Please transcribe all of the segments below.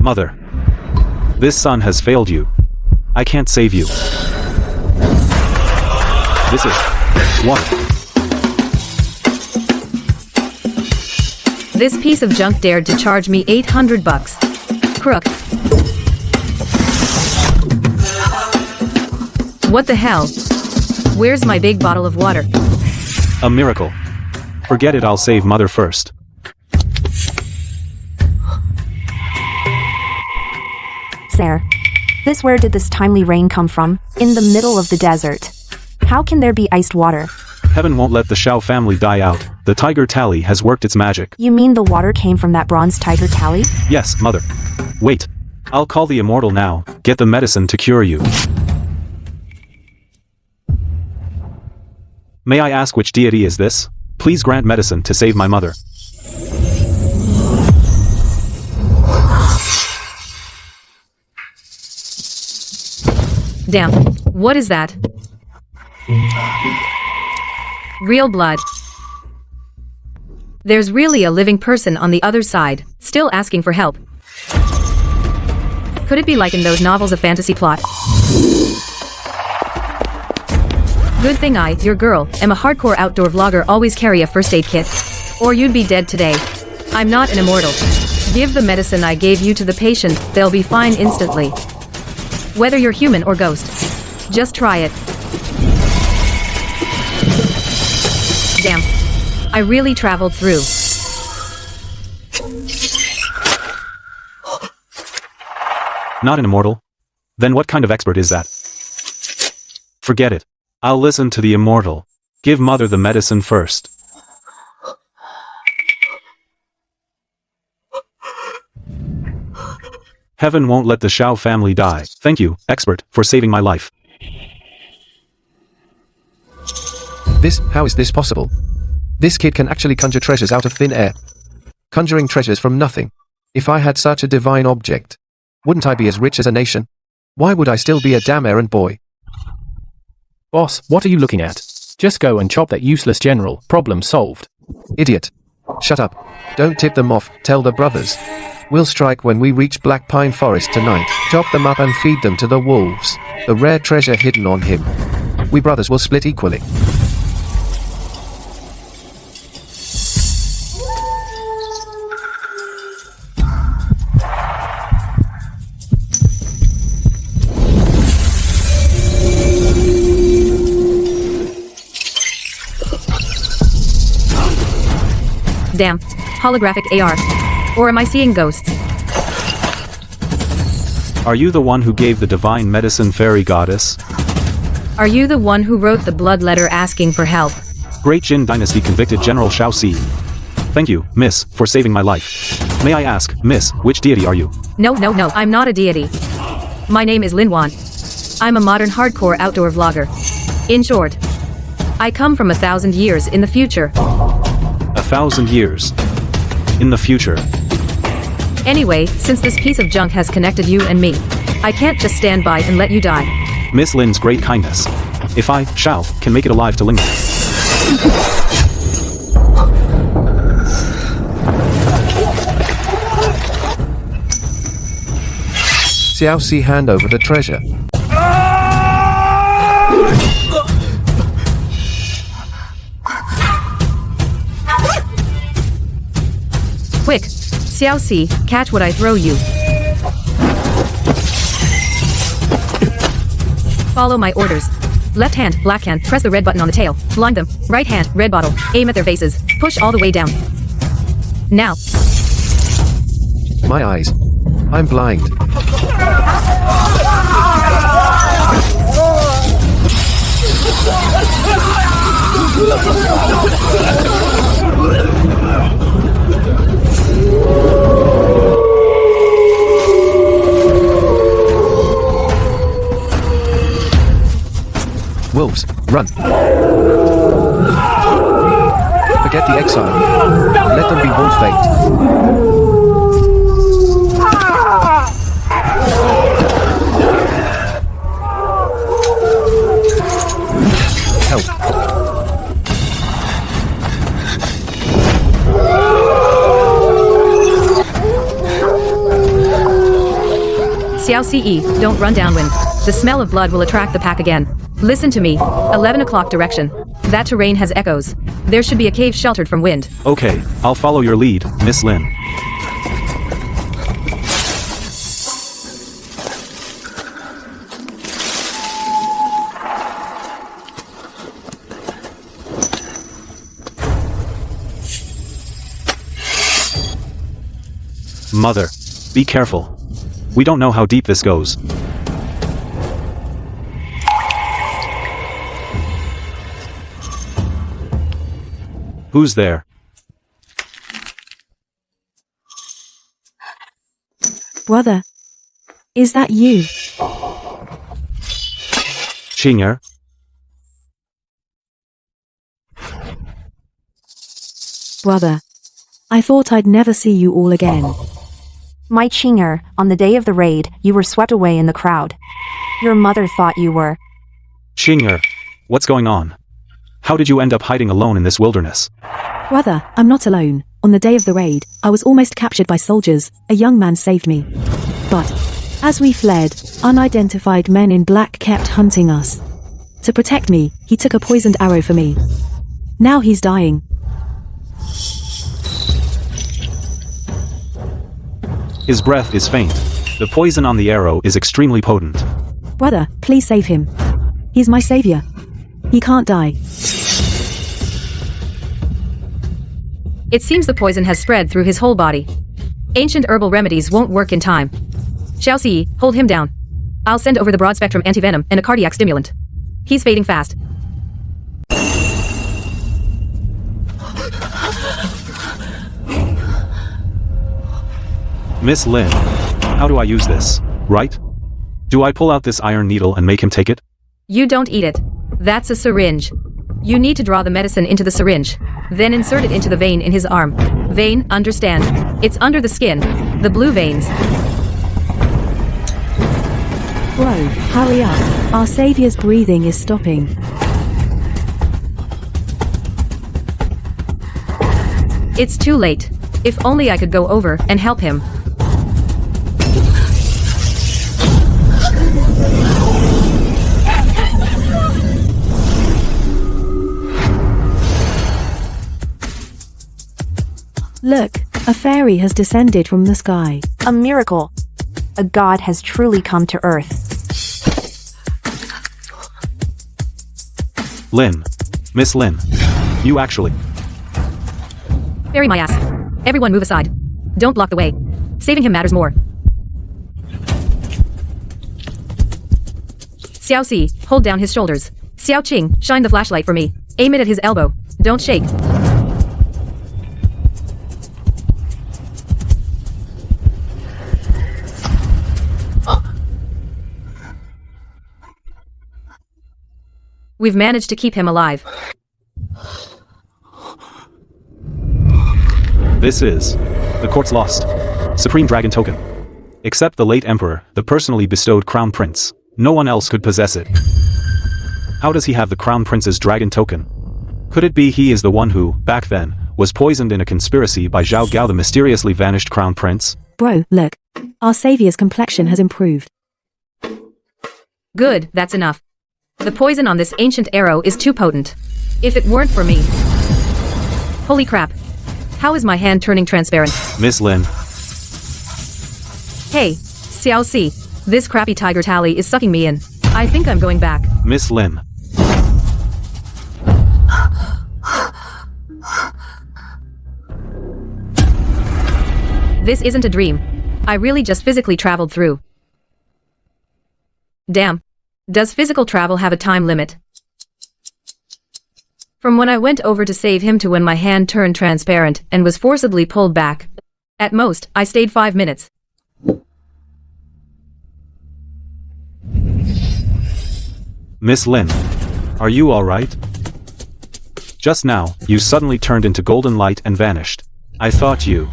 Mother. This son has failed you. I can't save you. This is water. This piece of junk dared to charge me $800. Crook. What the hell? Where's my big bottle of water? A miracle. Forget it, I'll save Mother first. Sir, where did this timely rain come from? In the middle of the desert. How can there be iced water? Heaven won't let the Shao family die out. The tiger tally has worked its magic. You mean the water came from that bronze tiger tally? Yes, Mother. Wait. I'll call the immortal now. Get the medicine to cure you. May I ask which deity is this? Please grant medicine to save my mother. Damn. What is that? Real blood. There's really a living person on the other side, still asking for help. Could it be like in those novels of fantasy plot? Good thing I, your girl, am a hardcore outdoor vlogger, always carry a first aid kit. Or you'd be dead today. I'm not an immortal. Give the medicine I gave you to the patient, they'll be fine instantly. Whether you're human or ghost. Just try it. Damn. I really traveled through. Not an immortal? Then what kind of expert is that? Forget it. I'll listen to the immortal. Give Mother the medicine first. Heaven won't let the Shao family die. Thank you, expert, for saving my life. How is this possible? This kid can actually conjure treasures out of thin air. Conjuring treasures from nothing. If I had such a divine object, wouldn't I be as rich as a nation? Why would I still be a damn errand boy? Boss, what are you looking at? Just go and chop that useless general. Problem solved. Idiot. Shut up. Don't tip them off, tell the brothers. We'll strike when we reach Black Pine Forest tonight. Chop them up and feed them to the wolves. The rare treasure hidden on him. We brothers will split equally. Damn. Holographic AR. Or am I seeing ghosts? Are you the one who gave the divine medicine, fairy goddess? Are you the one who wrote the blood letter asking for help? Great Jin Dynasty convicted General Shao Si. Thank you, miss, for saving my life. May I ask, miss, which deity are you? No, I'm not a deity. My name is Lin Wan. I'm a modern hardcore outdoor vlogger. In short, I come from 1,000 years in the future. 1,000 years. In the future. Anyway, since this piece of junk has connected you and me, I can't just stand by and let you die. Miss Lin's great kindness. If I, Shao, can make it alive to linger. Xiao Si, hand over the treasure. Quick! Xiao Si, catch what I throw you. Follow my orders. Left hand, black hand, press the red button on the tail. Blind them. Right hand, red bottle. Aim at their faces. Push all the way down. Now. My eyes. I'm blind. Wolves, run. Forget the exile. Let them be wolf fate. Help. Xiao Ce, don't run downwind. The smell of blood will attract the pack again. Listen to me. 11 o'clock direction. That terrain has echoes. There should be a cave sheltered from wind. Okay, I'll follow your lead, Miss Lin. Mother, be careful. We don't know how deep this goes. Who's there? Brother, is that you? Chinger? Brother, I thought I'd never see you all again. My Chinger, on the day of the raid, you were swept away in the crowd. Your mother thought you were. Chinger, what's going on? How did you end up hiding alone in this wilderness? Brother, I'm not alone. On the day of the raid, I was almost captured by soldiers. A young man saved me. But, as we fled, unidentified men in black kept hunting us. To protect me, he took a poisoned arrow for me. Now he's dying. His breath is faint. The poison on the arrow is extremely potent. Brother, please save him. He's my savior. He can't die. It seems the poison has spread through his whole body. Ancient herbal remedies won't work in time. Xiao Ce, hold him down. I'll send over the broad-spectrum antivenom and a cardiac stimulant. He's fading fast. Miss Lin, how do I use this, right? Do I pull out this iron needle and make him take it? You don't eat it. That's a syringe. You need to draw the medicine into the syringe, then insert it into the vein in his arm. Vein, understand? It's under the skin. The blue veins. Bro, hurry up. Our savior's breathing is stopping. It's too late. If only I could go over and help him. Look, a fairy has descended from the sky. A miracle. A god has truly come to Earth. Lin. Miss Lin. You actually. Bury my ass. Everyone move aside. Don't block the way. Saving him matters more. Xiao Ce, hold down his shoulders. Xiao Qing, shine the flashlight for me. Aim it at his elbow. Don't shake. We've managed to keep him alive. This is the court's lost. Supreme Dragon Token. Except the late Emperor, the personally bestowed Crown Prince. No one else could possess it. How does he have the Crown Prince's Dragon Token? Could it be he is the one who, back then, was poisoned in a conspiracy by Zhao Gao, the mysteriously vanished Crown Prince? Bro, look. Our savior's complexion has improved. Good, that's enough. The poison on this ancient arrow is too potent. If it weren't for me... Holy crap. How is my hand turning transparent? Miss Lin. Hey, Xiao Ce. This crappy tiger tally is sucking me in. I think I'm going back. Miss Lin. This isn't a dream. I really just physically traveled through. Damn. Does physical travel have a time limit? From when I went over to save him to when my hand turned transparent and was forcibly pulled back. At most, I stayed 5 minutes. Miss Lin. Are you alright? Just now, you suddenly turned into golden light and vanished. I thought you...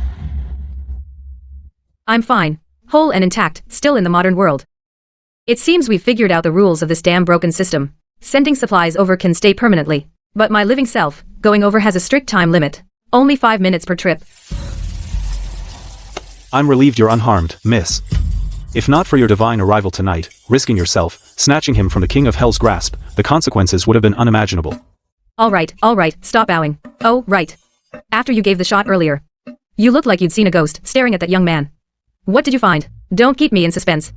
I'm fine. Whole and intact, still in the modern world. It seems we've figured out the rules of this damn broken system. Sending supplies over can stay permanently. But my living self, going over has a strict time limit. Only 5 minutes per trip. I'm relieved you're unharmed, miss. If not for your divine arrival tonight, risking yourself, snatching him from the king of hell's grasp, the consequences would have been unimaginable. All right, stop bowing. Oh, right. After you gave the shot earlier. You looked like you'd seen a ghost staring at that young man. What did you find? Don't keep me in suspense.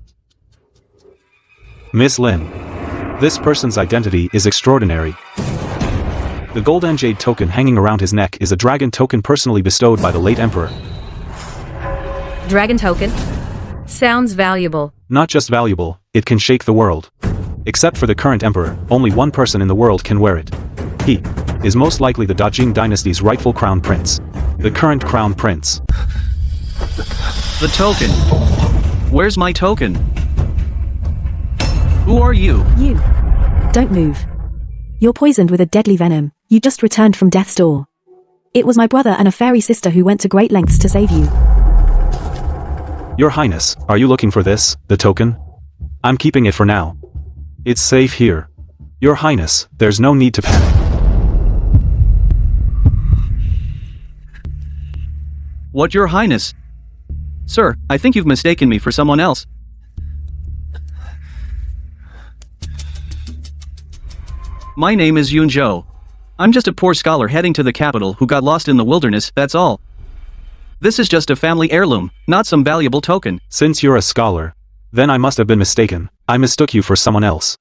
Miss Lin. This person's identity is extraordinary. The gold and jade token hanging around his neck is a dragon token personally bestowed by the late emperor. Dragon token? Sounds valuable. Not just valuable, it can shake the world. Except for the current emperor, only one person in the world can wear it. He is most likely the Dajing dynasty's rightful crown prince. The current crown prince. The token. Where's my token? Who are you? You. Don't move. You're poisoned with a deadly venom. You just returned from death's door. It was my brother and a fairy sister who went to great lengths to save you. Your Highness, are you looking for this, the token? I'm keeping it for now. It's safe here. Your Highness, there's no need to panic. What, Your Highness? Sir, I think you've mistaken me for someone else. My name is Yun Zhou. I'm just a poor scholar heading to the capital who got lost in the wilderness, that's all. This is just a family heirloom, not some valuable token. Since you're a scholar, then I must have been mistaken. I mistook you for someone else.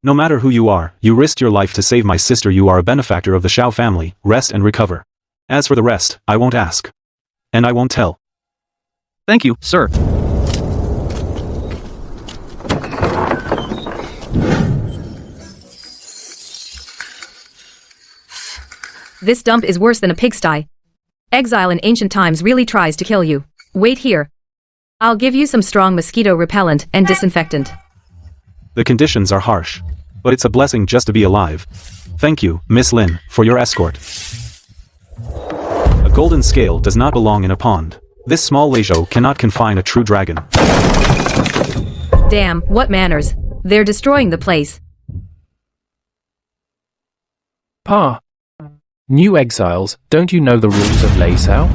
No matter who you are, you risked your life to save my sister. You are a benefactor of the Shao family. Rest and recover. As for the rest, I won't ask. And I won't tell. Thank you, sir. This dump is worse than a pigsty. Exile in ancient times really tries to kill you. Wait here. I'll give you some strong mosquito repellent and disinfectant. The conditions are harsh. But it's a blessing just to be alive. Thank you, Miss Lin, for your escort. A golden scale does not belong in a pond. This small Leizhou cannot confine a true dragon. Damn, what manners. They're destroying the place. Pa. New exiles, don't you know the rules of Leizhou?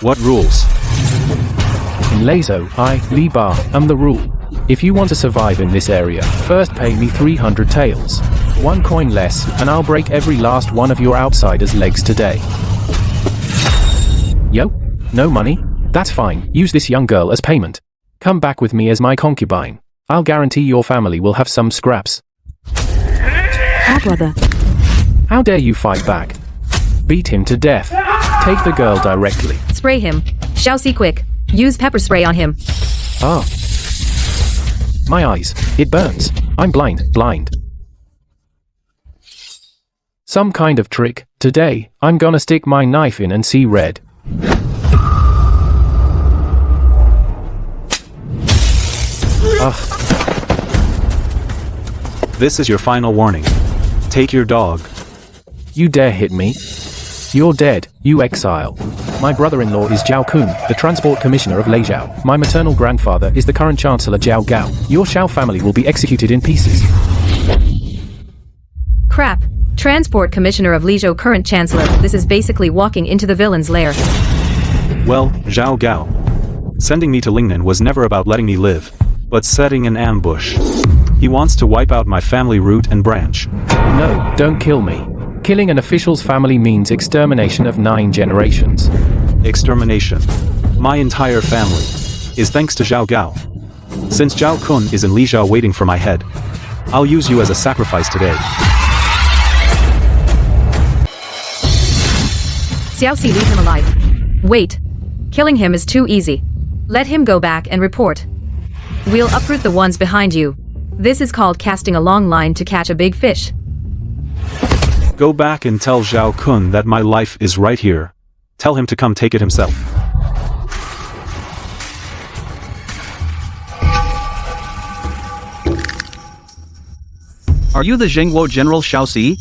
What rules? In Leizhou, I, Li Ba, am the rule. If you want to survive in this area, first pay me 300 taels. 1 coin less, and I'll break every last one of your outsiders' legs today. Yo? No money? That's fine, use this young girl as payment. Come back with me as my concubine. I'll guarantee your family will have some scraps. Our brother. How dare you fight back? Beat him to death. Take the girl directly. Spray him. Xiaoxi quick. Use pepper spray on him. Ah. My eyes. It burns. I'm blind. Some kind of trick. Today, I'm gonna stick my knife in and see red. Ugh. This is your final warning. Take your dog. You dare hit me? You're dead, you exile. My brother-in-law is Zhao Kun, the transport commissioner of Leizhou. My maternal grandfather is the current chancellor Zhao Gao. Your Shao family will be executed in pieces. Crap. Transport commissioner of Leizhou, current chancellor. This is basically walking into the villain's lair. Well, Zhao Gao. Sending me to Lingnan was never about letting me live, but setting an ambush. He wants to wipe out my family root and branch. No, don't kill me. Killing an official's family means extermination of 9 generations. Extermination. My entire family is thanks to Zhao Gao. Since Zhao Kun is in Leizhou waiting for my head, I'll use you as a sacrifice today. Xiaoxi, leave him alive. Wait. Killing him is too easy. Let him go back and report. We'll uproot the ones behind you. This is called casting a long line to catch a big fish. Go back and tell Zhao Kun that my life is right here. Tell him to come take it himself. Are you the Zhengguo General Xiaoxi?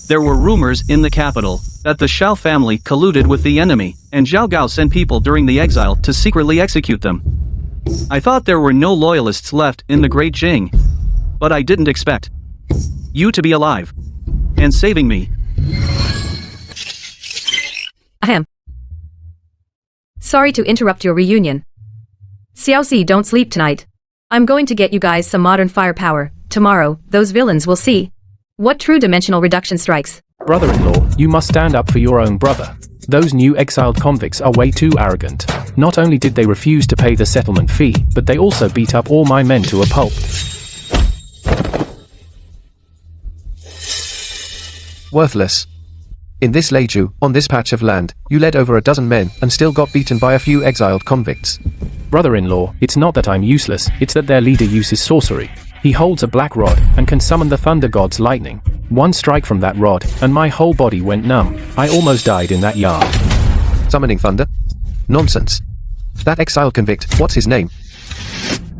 There were rumors in the capital that the Shao family colluded with the enemy, and Zhao Gao sent people during the exile to secretly execute them. I thought there were no loyalists left in the Great Jing, but I didn't expect you to be alive and saving me. Ahem. Sorry to interrupt your reunion. Xiaoxi, don't sleep tonight. I'm going to get you guys some modern firepower. Tomorrow, those villains will see what true dimensional reduction strikes. Brother-in-law, you must stand up for your own brother. Those new exiled convicts are way too arrogant. Not only did they refuse to pay the settlement fee, but they also beat up all my men to a pulp. Worthless. In this Leiju, on this patch of land, you led over a dozen men and still got beaten by a few exiled convicts. Brother-in-law, it's not that I'm useless, it's that their leader uses sorcery. He holds a black rod and can summon the thunder god's lightning. One strike from that rod, and my whole body went numb. I almost died in that yard. Summoning thunder? Nonsense. That exiled convict, what's his name?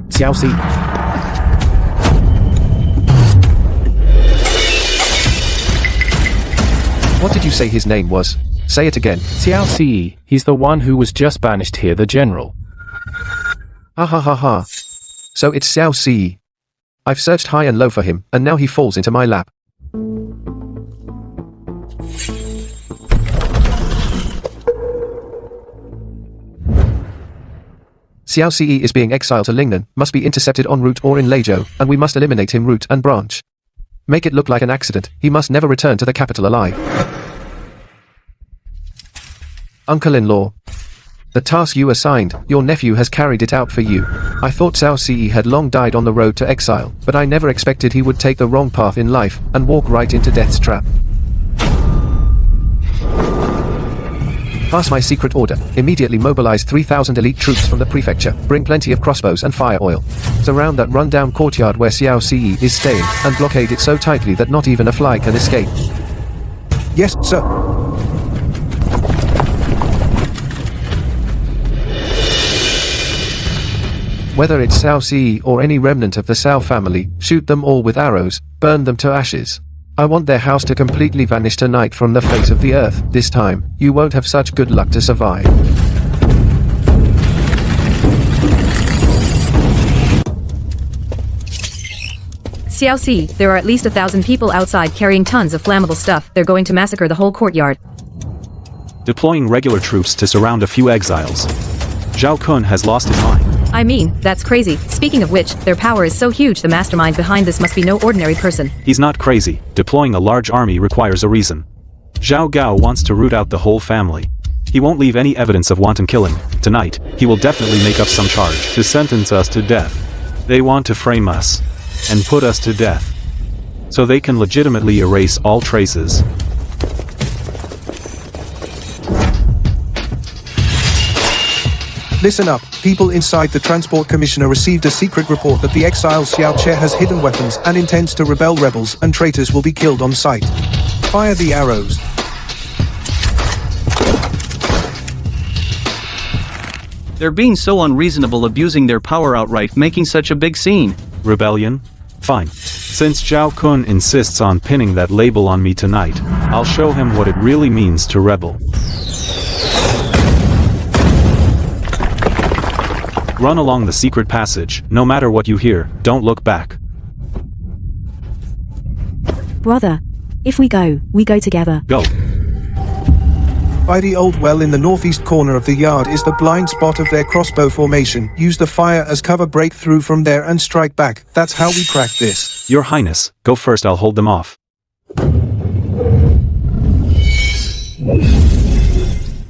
Xiaoxi. What did you say his name was? Say it again. Xiaoxi, he's the one who was just banished here, the general. Ha ha ha ha. So it's Xiaoxi. I've searched high and low for him, and now he falls into my lap. Xiaoxi is being exiled to Lingnan, must be intercepted en route or in Leizhou, and we must eliminate him root and branch. Make it look like an accident, he must never return to the capital alive. Uncle-in-law. The task you assigned, your nephew has carried it out for you. I thought Xiaoxi had long died on the road to exile, but I never expected he would take the wrong path in life, and walk right into death's trap. Pass my secret order. Immediately mobilize 3,000 elite troops from the prefecture. Bring plenty of crossbows and fire oil. Surround that rundown courtyard where Xiaoxi is staying, and blockade it so tightly that not even a fly can escape. Yes, sir. Whether it's Xiaoxi or any remnant of the Xiao family, shoot them all with arrows, burn them to ashes. I want their house to completely vanish tonight from the face of the earth. This time, you won't have such good luck to survive. Xiaoxi, there are at least 1,000 people outside carrying tons of flammable stuff. They're going to massacre the whole courtyard. Deploying regular troops to surround a few exiles. Zhao Kun has lost his mind. I mean, that's crazy. Speaking of which, their power is so huge the mastermind behind this must be no ordinary person. He's not crazy. Deploying a large army requires a reason. Zhao Gao wants to root out the whole family. He won't leave any evidence of wanton killing. Tonight, he will definitely make up some charge to sentence us to death. They want to frame us and put us to death so they can legitimately erase all traces. Listen up, people inside the Transport Commissioner received a secret report that the exile Xiao Che has hidden weapons and intends to rebel. Rebels and traitors will be killed on sight. Fire the arrows. They're being so unreasonable, abusing their power outright, making such a big scene. Rebellion? Fine. Since Zhao Kun insists on pinning that label on me tonight, I'll show him what it really means to rebel. Run along the secret passage. No matter what you hear, don't look back. Brother, if we go together. Go. By the old well in the northeast corner of the yard is the blind spot of their crossbow formation. Use the fire as cover, break through from there and strike back. That's how we crack this. Your Highness, go first, I'll hold them off.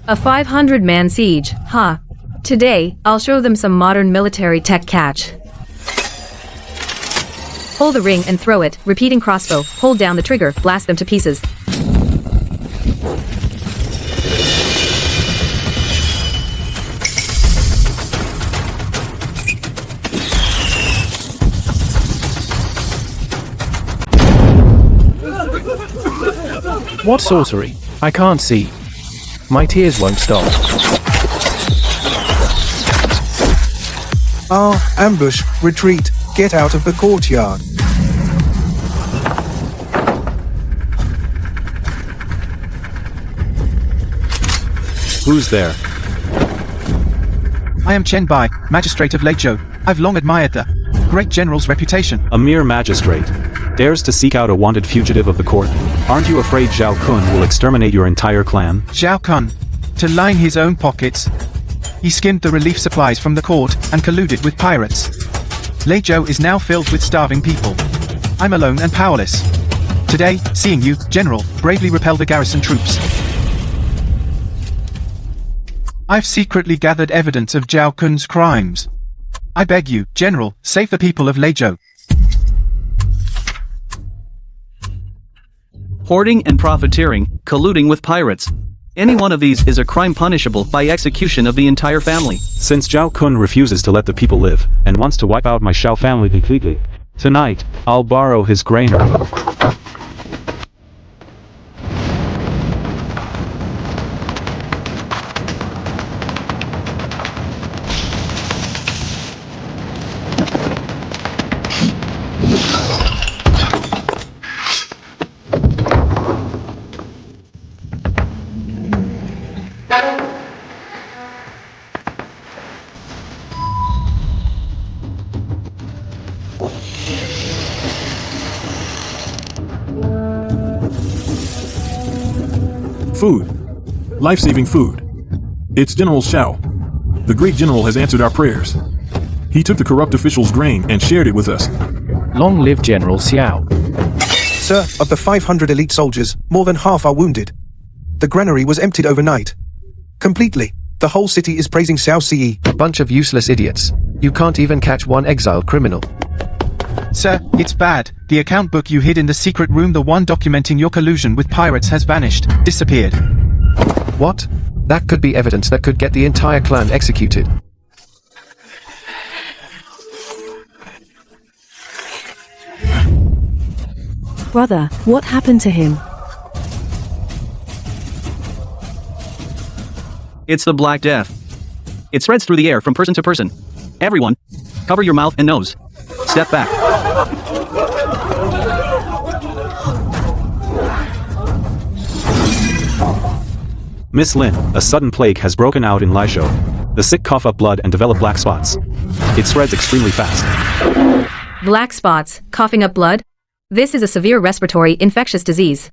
A 500-man siege, huh? Today, I'll show them some modern military tech catch. Hold the ring and throw it, repeating crossbow, hold down the trigger, blast them to pieces. What sorcery? I can't see. My tears won't stop. Ambush, retreat, get out of the courtyard. Who's there? I am Chen Bai, Magistrate of Leizhou. I've long admired the great general's reputation. A mere magistrate. Dares to seek out a wanted fugitive of the court? Aren't you afraid Zhao Kun will exterminate your entire clan? Zhao Kun. To line his own pockets, he skimmed the relief supplies from the court and colluded with pirates. Leizhou is now filled with starving people. I'm alone and powerless. Today, seeing you, General, bravely repel the garrison troops. I've secretly gathered evidence of Zhao Kun's crimes. I beg you, General, save the people of Leizhou. Hoarding and profiteering, colluding with pirates. Any one of these is a crime punishable by execution of the entire family. Since Zhao Kun refuses to let the people live, and wants to wipe out my Shao family completely, tonight, I'll borrow his grainer. Food. Life-saving food. It's General Shao. The great general has answered our prayers. He took the corrupt official's grain and shared it with us. Long live General Xiao. Sir, of the 500 elite soldiers, more than half are wounded. The granary was emptied overnight. Completely. The whole city is praising Xiao Ce. Bunch of useless idiots. You can't even catch one exiled criminal. Sir, it's bad. The account book you hid in the secret room, the one documenting your collusion with pirates, has vanished, disappeared. What? That could be evidence that could get the entire clan executed. Brother, what happened to him? It's the Black Death. It spreads through the air from person to person. Everyone, cover your mouth and nose. Step back. Miss Lin, a sudden plague has broken out in Leizhou. The sick cough up blood and develop black spots. It spreads extremely fast. Black spots, coughing up blood? This is a severe respiratory infectious disease.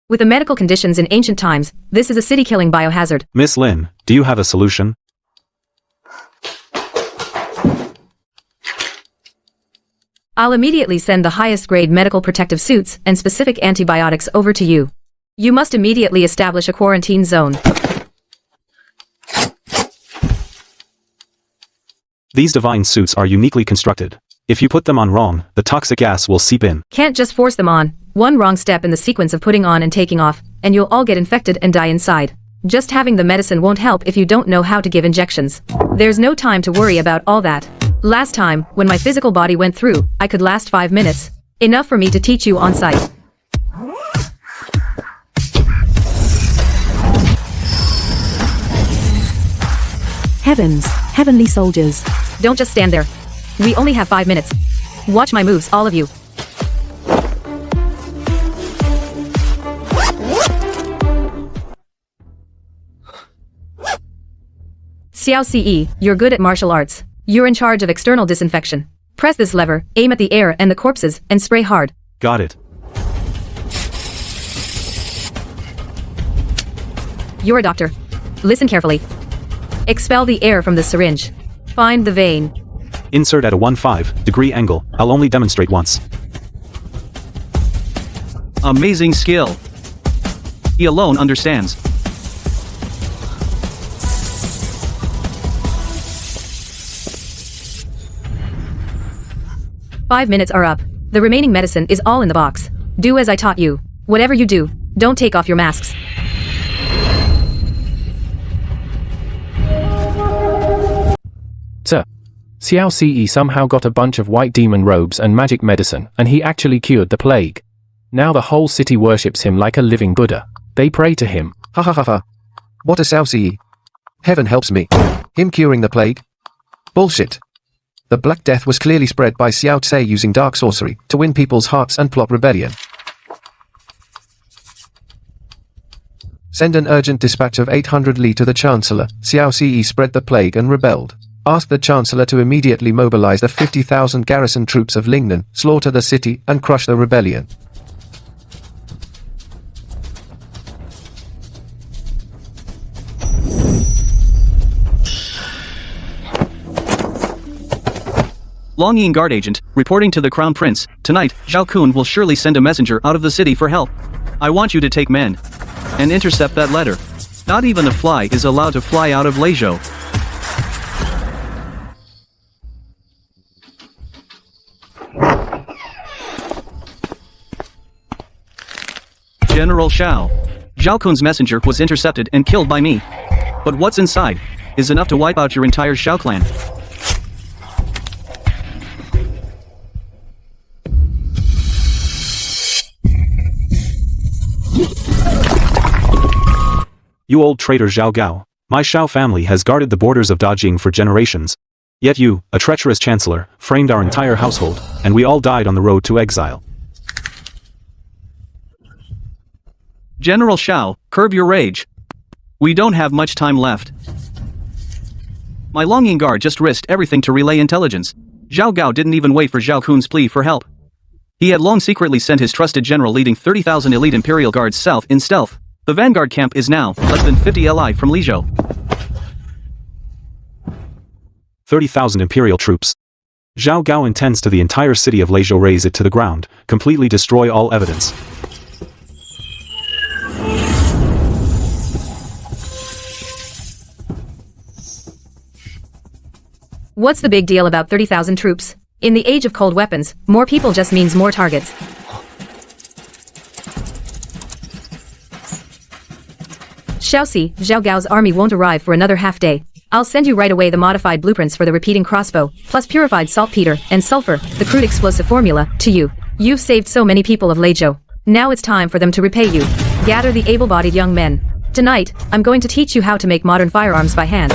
With the medical conditions in ancient times, this is a city-killing biohazard. Miss Lin, do you have a solution? I'll immediately send the highest-grade medical protective suits and specific antibiotics over to you. You must immediately establish a quarantine zone. These divine suits are uniquely constructed. If you put them on wrong, the toxic gas will seep in. Can't just force them on. One wrong step in the sequence of putting on and taking off, and you'll all get infected and die inside. Just having the medicine won't help if you don't know how to give injections. There's no time to worry about all that. Last time, when my physical body went through, I could last 5 minutes. Enough for me to teach you on site. Heavens, heavenly soldiers. Don't just stand there. We only have 5 minutes. Watch my moves, all of you. Xiao Ce, you're good at martial arts. You're in charge of external disinfection. Press this lever, aim at the air and the corpses, and spray hard. Got it. You're a doctor. Listen carefully. Expel the air from the syringe. Find the vein. Insert at a 15-degree angle. I'll only demonstrate once. Amazing skill. He alone understands. "5 minutes are up. The remaining medicine is all in the box. Do as I taught you. Whatever you do, don't take off your masks." Sir, Xiao Ce somehow got a bunch of white demon robes and magic medicine, and he actually cured the plague. Now the whole city worships him like a living Buddha. They pray to him. Ha ha ha ha. What a Xiao Ce. Heaven helps me. Him curing the plague? Bullshit. The Black Death was clearly spread by Xiao Ce using dark sorcery to win people's hearts and plot rebellion. Send an urgent dispatch of 800 Li to the Chancellor. Xiao Ce spread the plague and rebelled. Ask the Chancellor to immediately mobilize the 50,000 garrison troops of Lingnan, slaughter the city, and crush the rebellion. Longing guard agent, reporting to the Crown Prince, tonight, Zhao Kun will surely send a messenger out of the city for help. I want you to take men and intercept that letter. Not even a fly is allowed to fly out of Leizhou. General Shao. Zhao Kun's messenger was intercepted and killed by me. But what's inside is enough to wipe out your entire Shao clan. You old traitor Zhao Gao. My Shao family has guarded the borders of Dajing for generations. Yet you, a treacherous chancellor, framed our entire household, and we all died on the road to exile. General Shao, curb your rage. We don't have much time left. My Longing guard just risked everything to relay intelligence. Zhao Gao didn't even wait for Zhao Kun's plea for help. He had long secretly sent his trusted general leading 30,000 elite Imperial guards south in stealth. The vanguard camp is now less than 50 li from Leizhou. 30,000 Imperial troops. Zhao Gao intends to the entire city of Leizhou raze it to the ground, completely destroy all evidence. What's the big deal about 30,000 troops? In the age of cold weapons, more people just means more targets. Shaoxi, Zhao Gao's army won't arrive for another half day. I'll send you right away the modified blueprints for the repeating crossbow, plus purified saltpeter and sulfur, the crude explosive formula, to you. You've saved so many people of Leizhou. Now it's time for them to repay you. Gather the able-bodied young men. Tonight, I'm going to teach you how to make modern firearms by hand.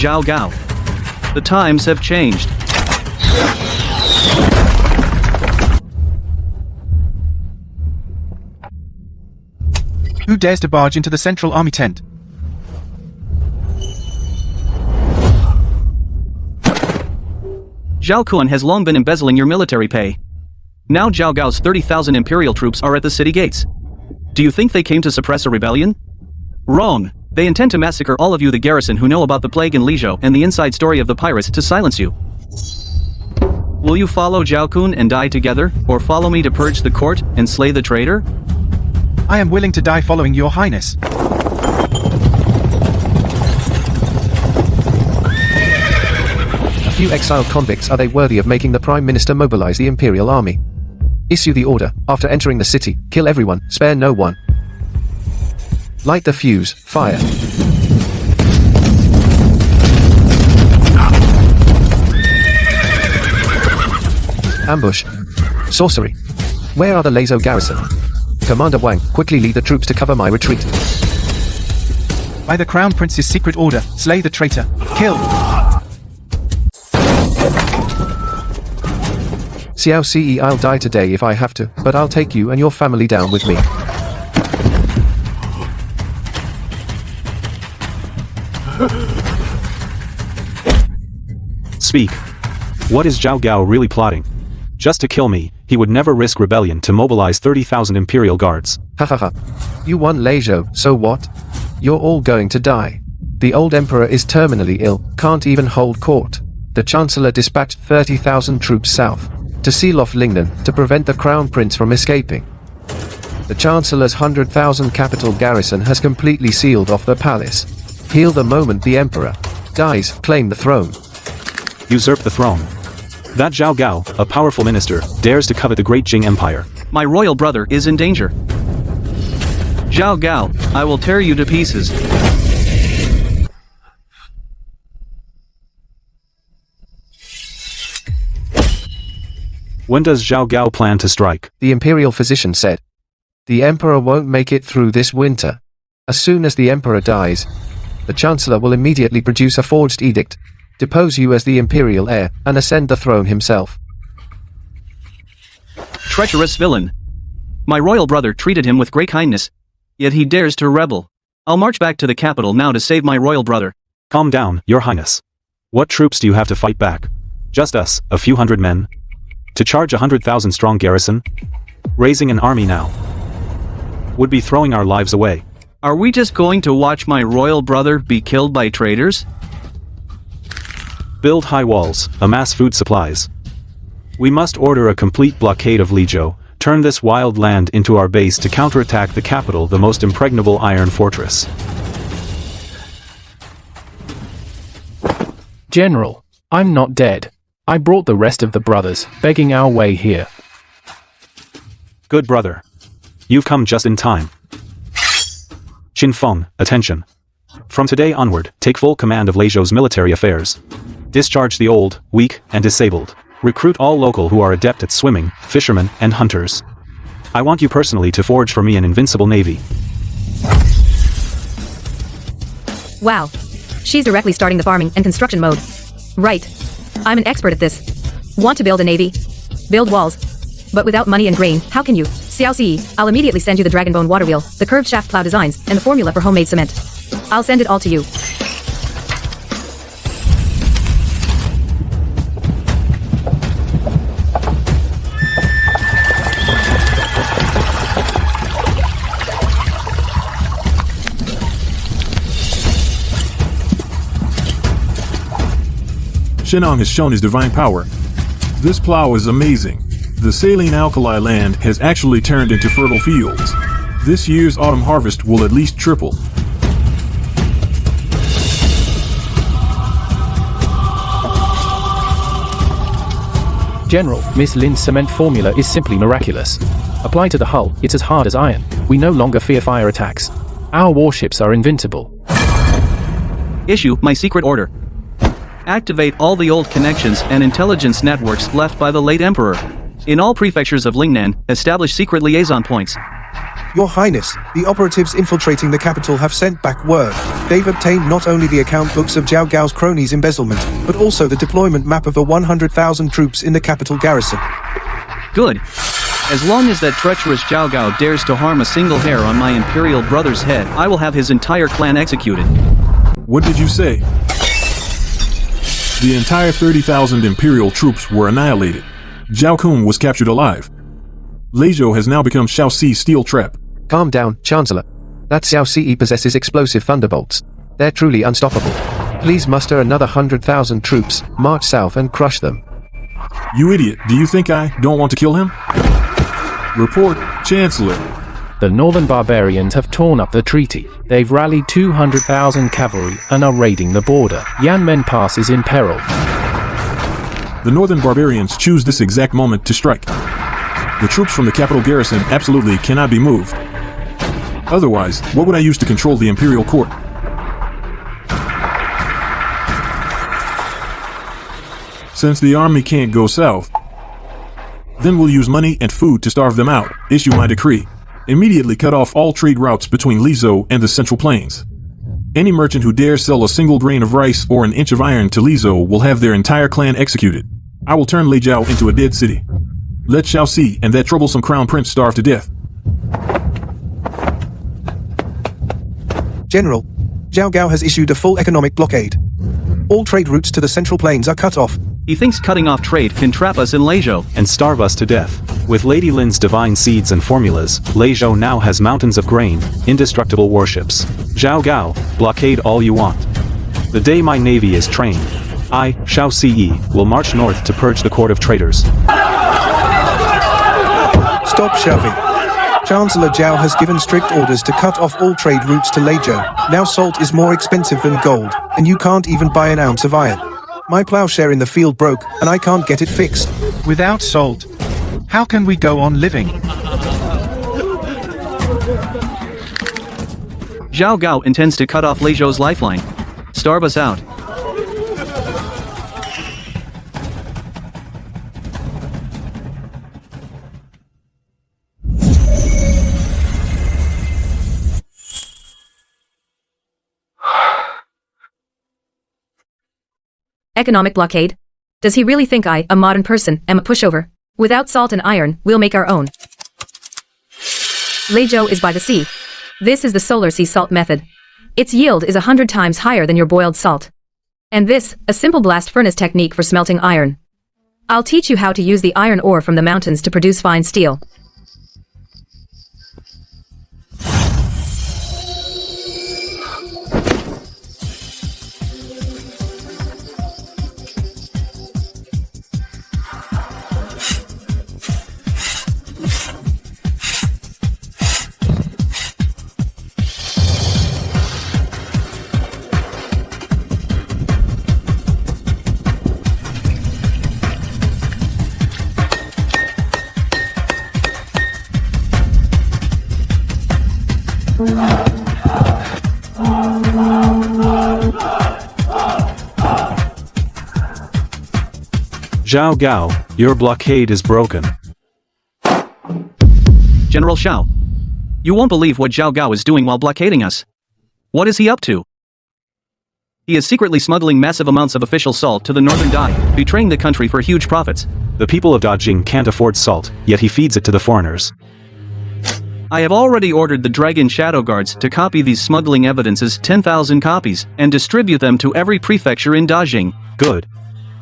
Zhao Gao. The times have changed. Who dares to barge into the central army tent? Zhao Kun has long been embezzling your military pay. Now Zhao Gao's 30,000 Imperial troops are at the city gates. Do you think they came to suppress a rebellion? Wrong. They intend to massacre all of you the garrison who know about the plague in Leizhou and the inside story of the pirates to silence you. Will you follow Zhao Kun and die together, or follow me to purge the court and slay the traitor? I am willing to die following your highness. A few exiled convicts, are they worthy of making the Prime Minister mobilize the Imperial Army? Issue the order, after entering the city, kill everyone, spare no one. Light the fuse, fire. Ambush. Sorcery. Where are the Leizhou garrison? Commander Wang, quickly lead the troops to cover my retreat. By the Crown Prince's secret order, slay the traitor. Kill! Xiao Ce, I'll die today if I have to, but I'll take you and your family down with me. Speak. What is Zhao Gao really plotting? Just to kill me, he would never risk rebellion to mobilize 30,000 Imperial guards. Hahaha. You won Leizhou, so what? You're all going to die. The old emperor is terminally ill, can't even hold court. The chancellor dispatched 30,000 troops south to seal off Lingnan to prevent the crown prince from escaping. The chancellor's 100,000 capital garrison has completely sealed off the palace. Heal the moment the emperor dies, claim the throne. Usurp the throne. That Zhao Gao, a powerful minister, dares to covet the great Jing Empire. My royal brother is in danger. Zhao Gao, I will tear you to pieces. When does Zhao Gao plan to strike? The imperial physician said. The emperor won't make it through this winter. As soon as the emperor dies, the chancellor will immediately produce a forged edict, depose you as the imperial heir, and ascend the throne himself. Treacherous villain. My royal brother treated him with great kindness, yet he dares to rebel. I'll march back to the capital now to save my royal brother. Calm down, your highness. What troops do you have to fight back? Just us, a few hundred men? To charge 100,000 strong garrison? Raising an army now would be throwing our lives away. Are we just going to watch my royal brother be killed by traitors? Build high walls, amass food supplies. We must order a complete blockade of Lejo, turn this wild land into our base to counterattack the capital, the most impregnable iron fortress. General, I'm not dead. I brought the rest of the brothers, begging our way here. Good brother. You've come just in time. Qinfeng, attention. From today onward, take full command of Leizhou's military affairs. Discharge the old, weak, and disabled. Recruit all local who are adept at swimming, fishermen, and hunters. I want you personally to forge for me an invincible navy. Wow. She's directly starting the farming and construction mode. Right. I'm an expert at this. Want to build a navy? Build walls. But without money and grain, how can you? Xiao Si, I'll immediately send you the dragonbone water wheel, the curved shaft plow designs, and the formula for homemade cement. I'll send it all to you. Shenong has shown his divine power. This plow is amazing. The saline alkali land has actually turned into fertile fields. This year's autumn harvest will at least triple. General, Miss Lin's cement formula is simply miraculous. Applied to the hull, it's as hard as iron. We no longer fear fire attacks. Our warships are invincible. Issue my secret order. Activate all the old connections and intelligence networks left by the late emperor. In all prefectures of Lingnan, establish secret liaison points. Your Highness, the operatives infiltrating the capital have sent back word. They've obtained not only the account books of Zhao Gao's cronies' embezzlement, but also the deployment map of the 100,000 troops in the capital garrison. Good. As long as that treacherous Zhao Gao dares to harm a single hair on my imperial brother's head, I will have his entire clan executed. What did you say? The entire 30,000 imperial troops were annihilated. Zhao Kun was captured alive. Leizhou has now become Xiao Si's steel trap. Calm down, Chancellor. That Xiao Si possesses explosive thunderbolts. They're truly unstoppable. Please muster another 100,000 troops, march south and crush them. You idiot, do you think I don't want to kill him? Report, Chancellor. The northern barbarians have torn up the treaty. They've rallied 200,000 cavalry and are raiding the border. Yanmen Pass is in peril. The northern barbarians choose this exact moment to strike. The troops from the capital garrison absolutely cannot be moved. Otherwise, what would I use to control the imperial court? Since the army can't go south, then we'll use money and food to starve them out. Issue my decree. Immediately cut off all trade routes between Lizhou and the Central Plains. Any merchant who dares sell a single grain of rice or an inch of iron to Lizhou will have their entire clan executed. I will turn Lijiao into a dead city. Let Xiao Si and that troublesome crown prince starve to death. General, Zhao Gao has issued a full economic blockade. All trade routes to the Central Plains are cut off. He thinks cutting off trade can trap us in Leizhou and starve us to death. With Lady Lin's divine seeds and formulas, Leizhou now has mountains of grain, indestructible warships. Zhao Gao, blockade all you want. The day my navy is trained, I, Xiao Si, will march north to purge the court of traitors. Stop shoving. Chancellor Zhao has given strict orders to cut off all trade routes to Leizhou. Now salt is more expensive than gold, and you can't even buy an ounce of iron. My plowshare in the field broke, and I can't get it fixed. Without salt, how can we go on living? Zhao Gao intends to cut off Leizhou's lifeline. Starve us out. Economic blockade? Does he really think I, a modern person, am a pushover? Without salt and iron, we'll make our own. Leizhou is by the sea. This is the solar sea salt method. Its yield is 100 times higher than your boiled salt. And this, a simple blast furnace technique for smelting iron. I'll teach you how to use the iron ore from the mountains to produce fine steel. Zhao Gao, your blockade is broken. General Xiao. You won't believe what Zhao Gao is doing while blockading us. What is he up to? He is secretly smuggling massive amounts of official salt to the northern Dai, betraying the country for huge profits. The people of Dajing can't afford salt, yet he feeds it to the foreigners. I have already ordered the Dragon Shadow Guards to copy these smuggling evidences 10,000 copies and distribute them to every prefecture in Dajing. Good.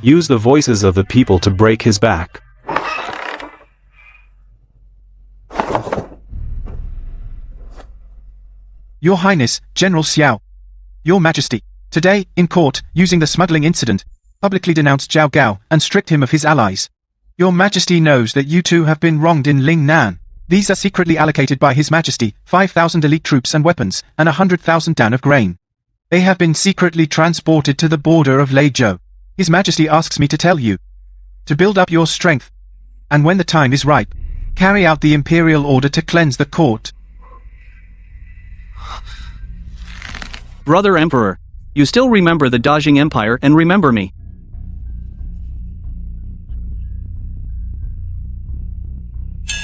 Use the voices of the people to break his back. Your Highness, General Xiao. Your Majesty, today, in court, using the smuggling incident, publicly denounced Zhao Gao and stripped him of his allies. Your Majesty knows that you two have been wronged in Lingnan. These are secretly allocated by His Majesty, 5,000 elite troops and weapons, and 100,000 dan of grain. They have been secretly transported to the border of Leizhou. His Majesty asks me to tell you to build up your strength, and when the time is ripe, carry out the imperial order to cleanse the court. Brother Emperor, you still remember the Dajing Empire and remember me.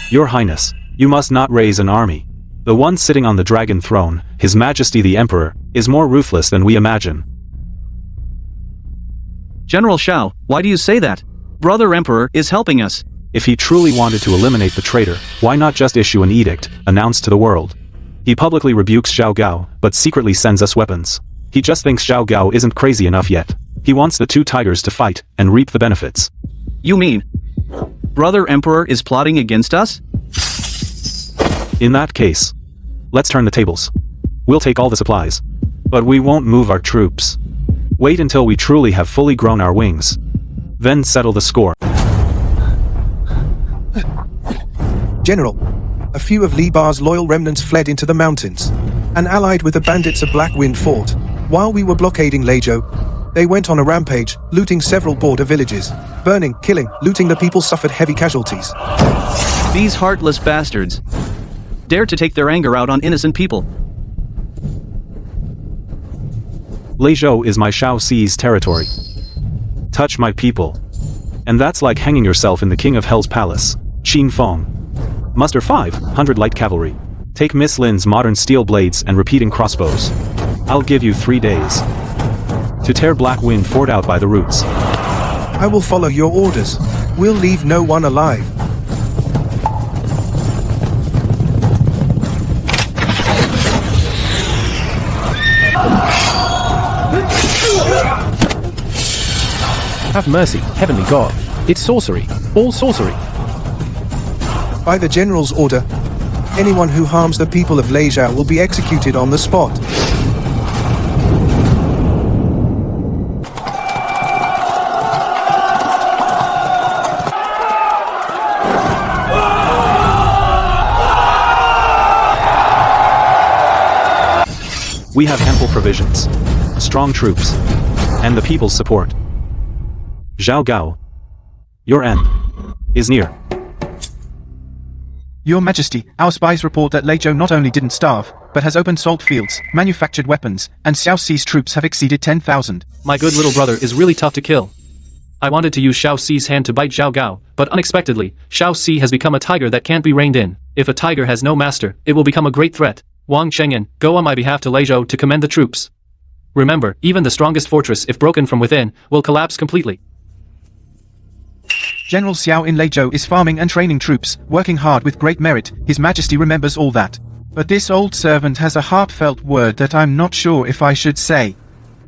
Your Highness, you must not raise an army. The one sitting on the dragon throne, His Majesty the Emperor, is more ruthless than we imagine. General Xiao, why do you say that? Brother Emperor is helping us. If he truly wanted to eliminate the traitor, why not just issue an edict, announced to the world? He publicly rebukes Zhao Gao, but secretly sends us weapons. He just thinks Zhao Gao isn't crazy enough yet. He wants the two tigers to fight, and reap the benefits. You mean Brother Emperor is plotting against us? In that case, let's turn the tables. We'll take all the supplies. But we won't move our troops. Wait until we truly have fully grown our wings. Then settle the score. General, a few of Li Ba's loyal remnants fled into the mountains and allied with the bandits of Black Wind Fort. While we were blockading Leizhou, they went on a rampage, looting several border villages. Burning, killing, looting the people suffered heavy casualties. These heartless bastards dare to take their anger out on innocent people. Leizhou is my Shao Ci's territory. Touch my people. And that's like hanging yourself in the King of Hell's palace. Qin Feng. Muster 500 light cavalry. Take Miss Lin's modern steel blades and repeating crossbows. I'll give you 3 days to tear Black Wind Fort out by the roots. I will follow your orders. We'll leave no one alive. Have mercy, heavenly God. It's sorcery. All sorcery. By the General's order, anyone who harms the people of Leizhou will be executed on the spot. We have ample provisions, strong troops, and the people's support. Zhao Gao, your end is near. Your Majesty, our spies report that Leizhou not only didn't starve, but has opened salt fields, manufactured weapons, and Xiao Ci's troops have exceeded 10,000. My good little brother is really tough to kill. I wanted to use Xiao Ci's hand to bite Zhao Gao, but unexpectedly, Xiao Ci has become a tiger that can't be reined in. If a tiger has no master, it will become a great threat. Wang Chengyan, go on my behalf to Leizhou to commend the troops. Remember, even the strongest fortress, if broken from within, will collapse completely. General Xiao in Leizhou is farming and training troops, working hard with great merit. His Majesty remembers all that. But this old servant has a heartfelt word that I'm not sure if I should say.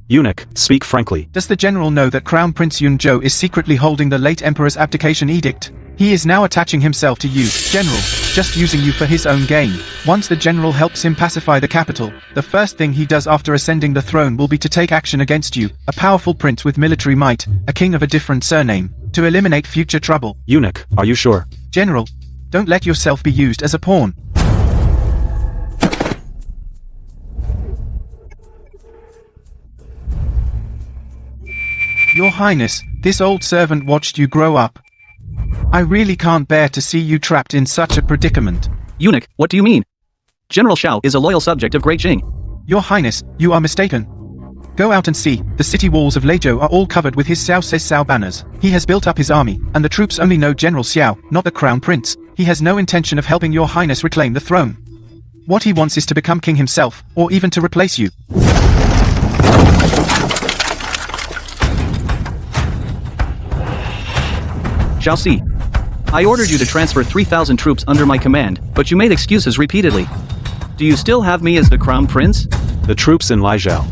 Eunuch, speak frankly. Does the general know that Crown Prince Yunzhou is secretly holding the late emperor's abdication edict? He is now attaching himself to you, general, just using you for his own gain. Once the general helps him pacify the capital, the first thing he does after ascending the throne will be to take action against you, a powerful prince with military might, a king of a different surname, to eliminate future trouble. Eunuch, are you sure? General, don't let yourself be used as a pawn. Your Highness, this old servant watched you grow up. I really can't bear to see you trapped in such a predicament. Eunuch, what do you mean? General Xiao is a loyal subject of Great Jing. Your Highness, you are mistaken. Go out and see, the city walls of Leizhou are all covered with his Xiao says Xiao banners. He has built up his army, and the troops only know General Xiao, not the Crown Prince. He has no intention of helping your Highness reclaim the throne. What he wants is to become king himself, or even to replace you. Xiaoxi, I ordered you to transfer 3,000 troops under my command, but you made excuses repeatedly. Do you still have me as the Crown Prince? The troops in Leizhou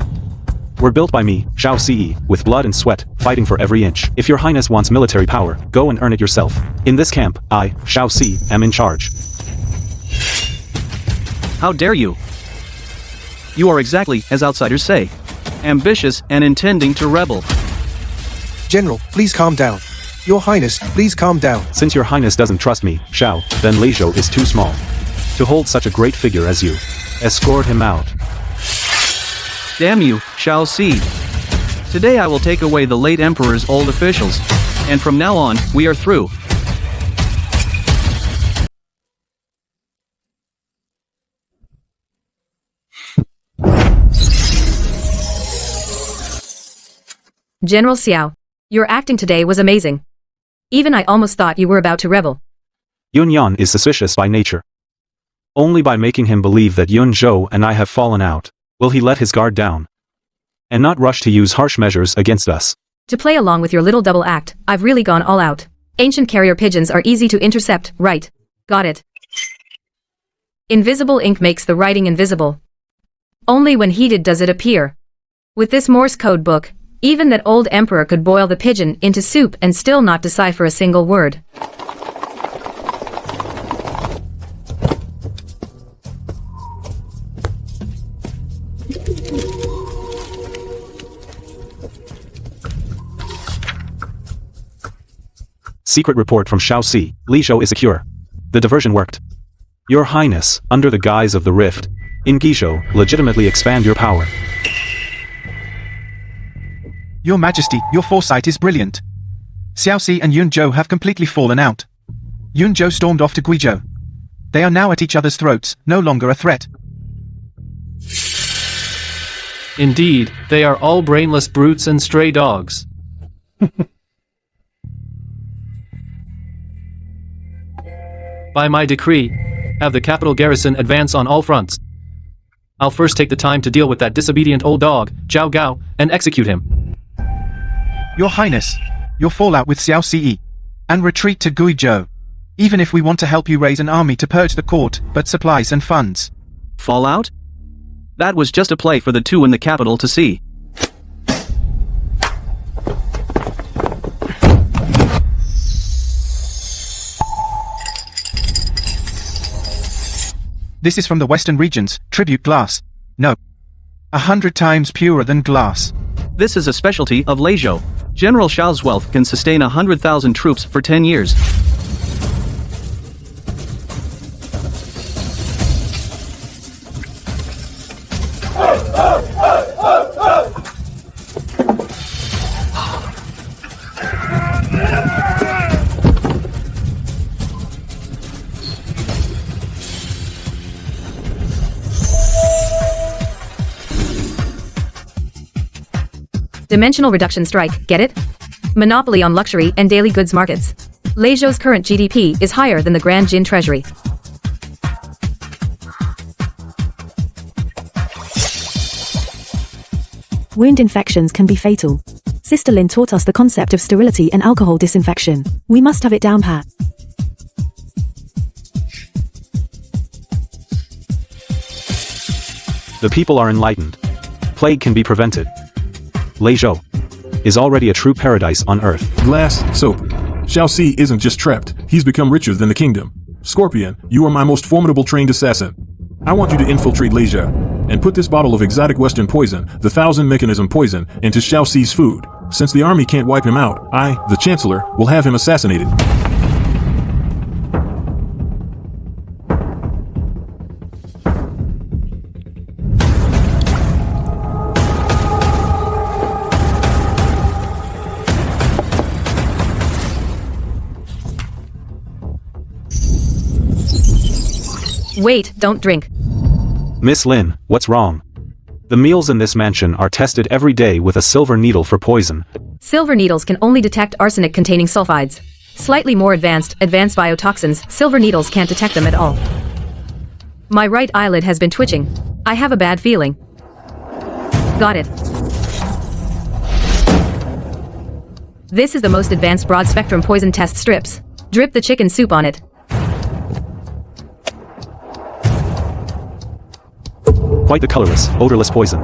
were built by me, Xiaoxi, with blood and sweat, fighting for every inch. If your Highness wants military power, go and earn it yourself. In this camp, I, Xiaoxi, am in charge. How dare you? You are exactly as outsiders say. Ambitious and intending to rebel. General, please calm down. Your Highness, please calm down. Since your Highness doesn't trust me, Xiao, then Leizhou is too small to hold such a great figure as you. Escort him out. Damn you, Xiaoxi. Today I will take away the late emperor's old officials. And from now on, we are through. General Xiao, your acting today was amazing. Even I almost thought you were about to rebel. Yun Yan is suspicious by nature. Only by making him believe that Yun Zhou and I have fallen out, will he let his guard down and not rush to use harsh measures against us. To play along with your little double act, I've really gone all out. Ancient carrier pigeons are easy to intercept, right? Got it. Invisible ink makes the writing invisible. Only when heated does it appear. With this Morse code book, even that old emperor could boil the pigeon into soup and still not decipher a single word. Secret report from Xiaoxi, Leizhou is secure. The diversion worked. Your Highness, under the guise of the rift, in Guizhou, legitimately expand your power. Your Majesty, your foresight is brilliant. Xiaoxi and Yunzhou have completely fallen out. Yunzhou stormed off to Guizhou. They are now at each other's throats, no longer a threat. Indeed, they are all brainless brutes and stray dogs. By my decree, have the capital garrison advance on all fronts. I'll first take the time to deal with that disobedient old dog, Zhao Gao, and execute him. Your Highness, your fallout with Xiaoxi, and retreat to Guizhou. Even if we want to help you raise an army to purge the court, but supplies and funds. Fallout? That was just a play for the two in the capital to see. This is from the western regions, tribute glass. No. 100 times purer than glass. This is a specialty of Leizhou. General Xiao's wealth can sustain 100,000 troops for 10 years. Dimensional reduction strike, get it? Monopoly on luxury and daily goods markets. Leizhou's current GDP is higher than the Grand Jin Treasury. Wound infections can be fatal. Sister Lin taught us the concept of sterility and alcohol disinfection. We must have it down pat. The people are enlightened. Plague can be prevented. Leizhou is already a true paradise on Earth. Glass, soap. Xiaoxi isn't just trapped, he's become richer than the kingdom. Scorpion, you are my most formidable trained assassin. I want you to infiltrate Leizhou and put this bottle of exotic Western poison, the 1000 mechanism poison, into Xiaoxi's food. Since the army can't wipe him out, I, the Chancellor, will have him assassinated. Wait, don't drink. Miss Lin, what's wrong? The meals in this mansion are tested every day with a silver needle for poison. Silver needles can only detect arsenic-containing sulfides. Slightly more advanced biotoxins, silver needles can't detect them at all. My right eyelid has been twitching. I have a bad feeling. Got it. This is the most advanced broad-spectrum poison test strips. Drip the chicken soup on it. Quite the colorless, odorless poison.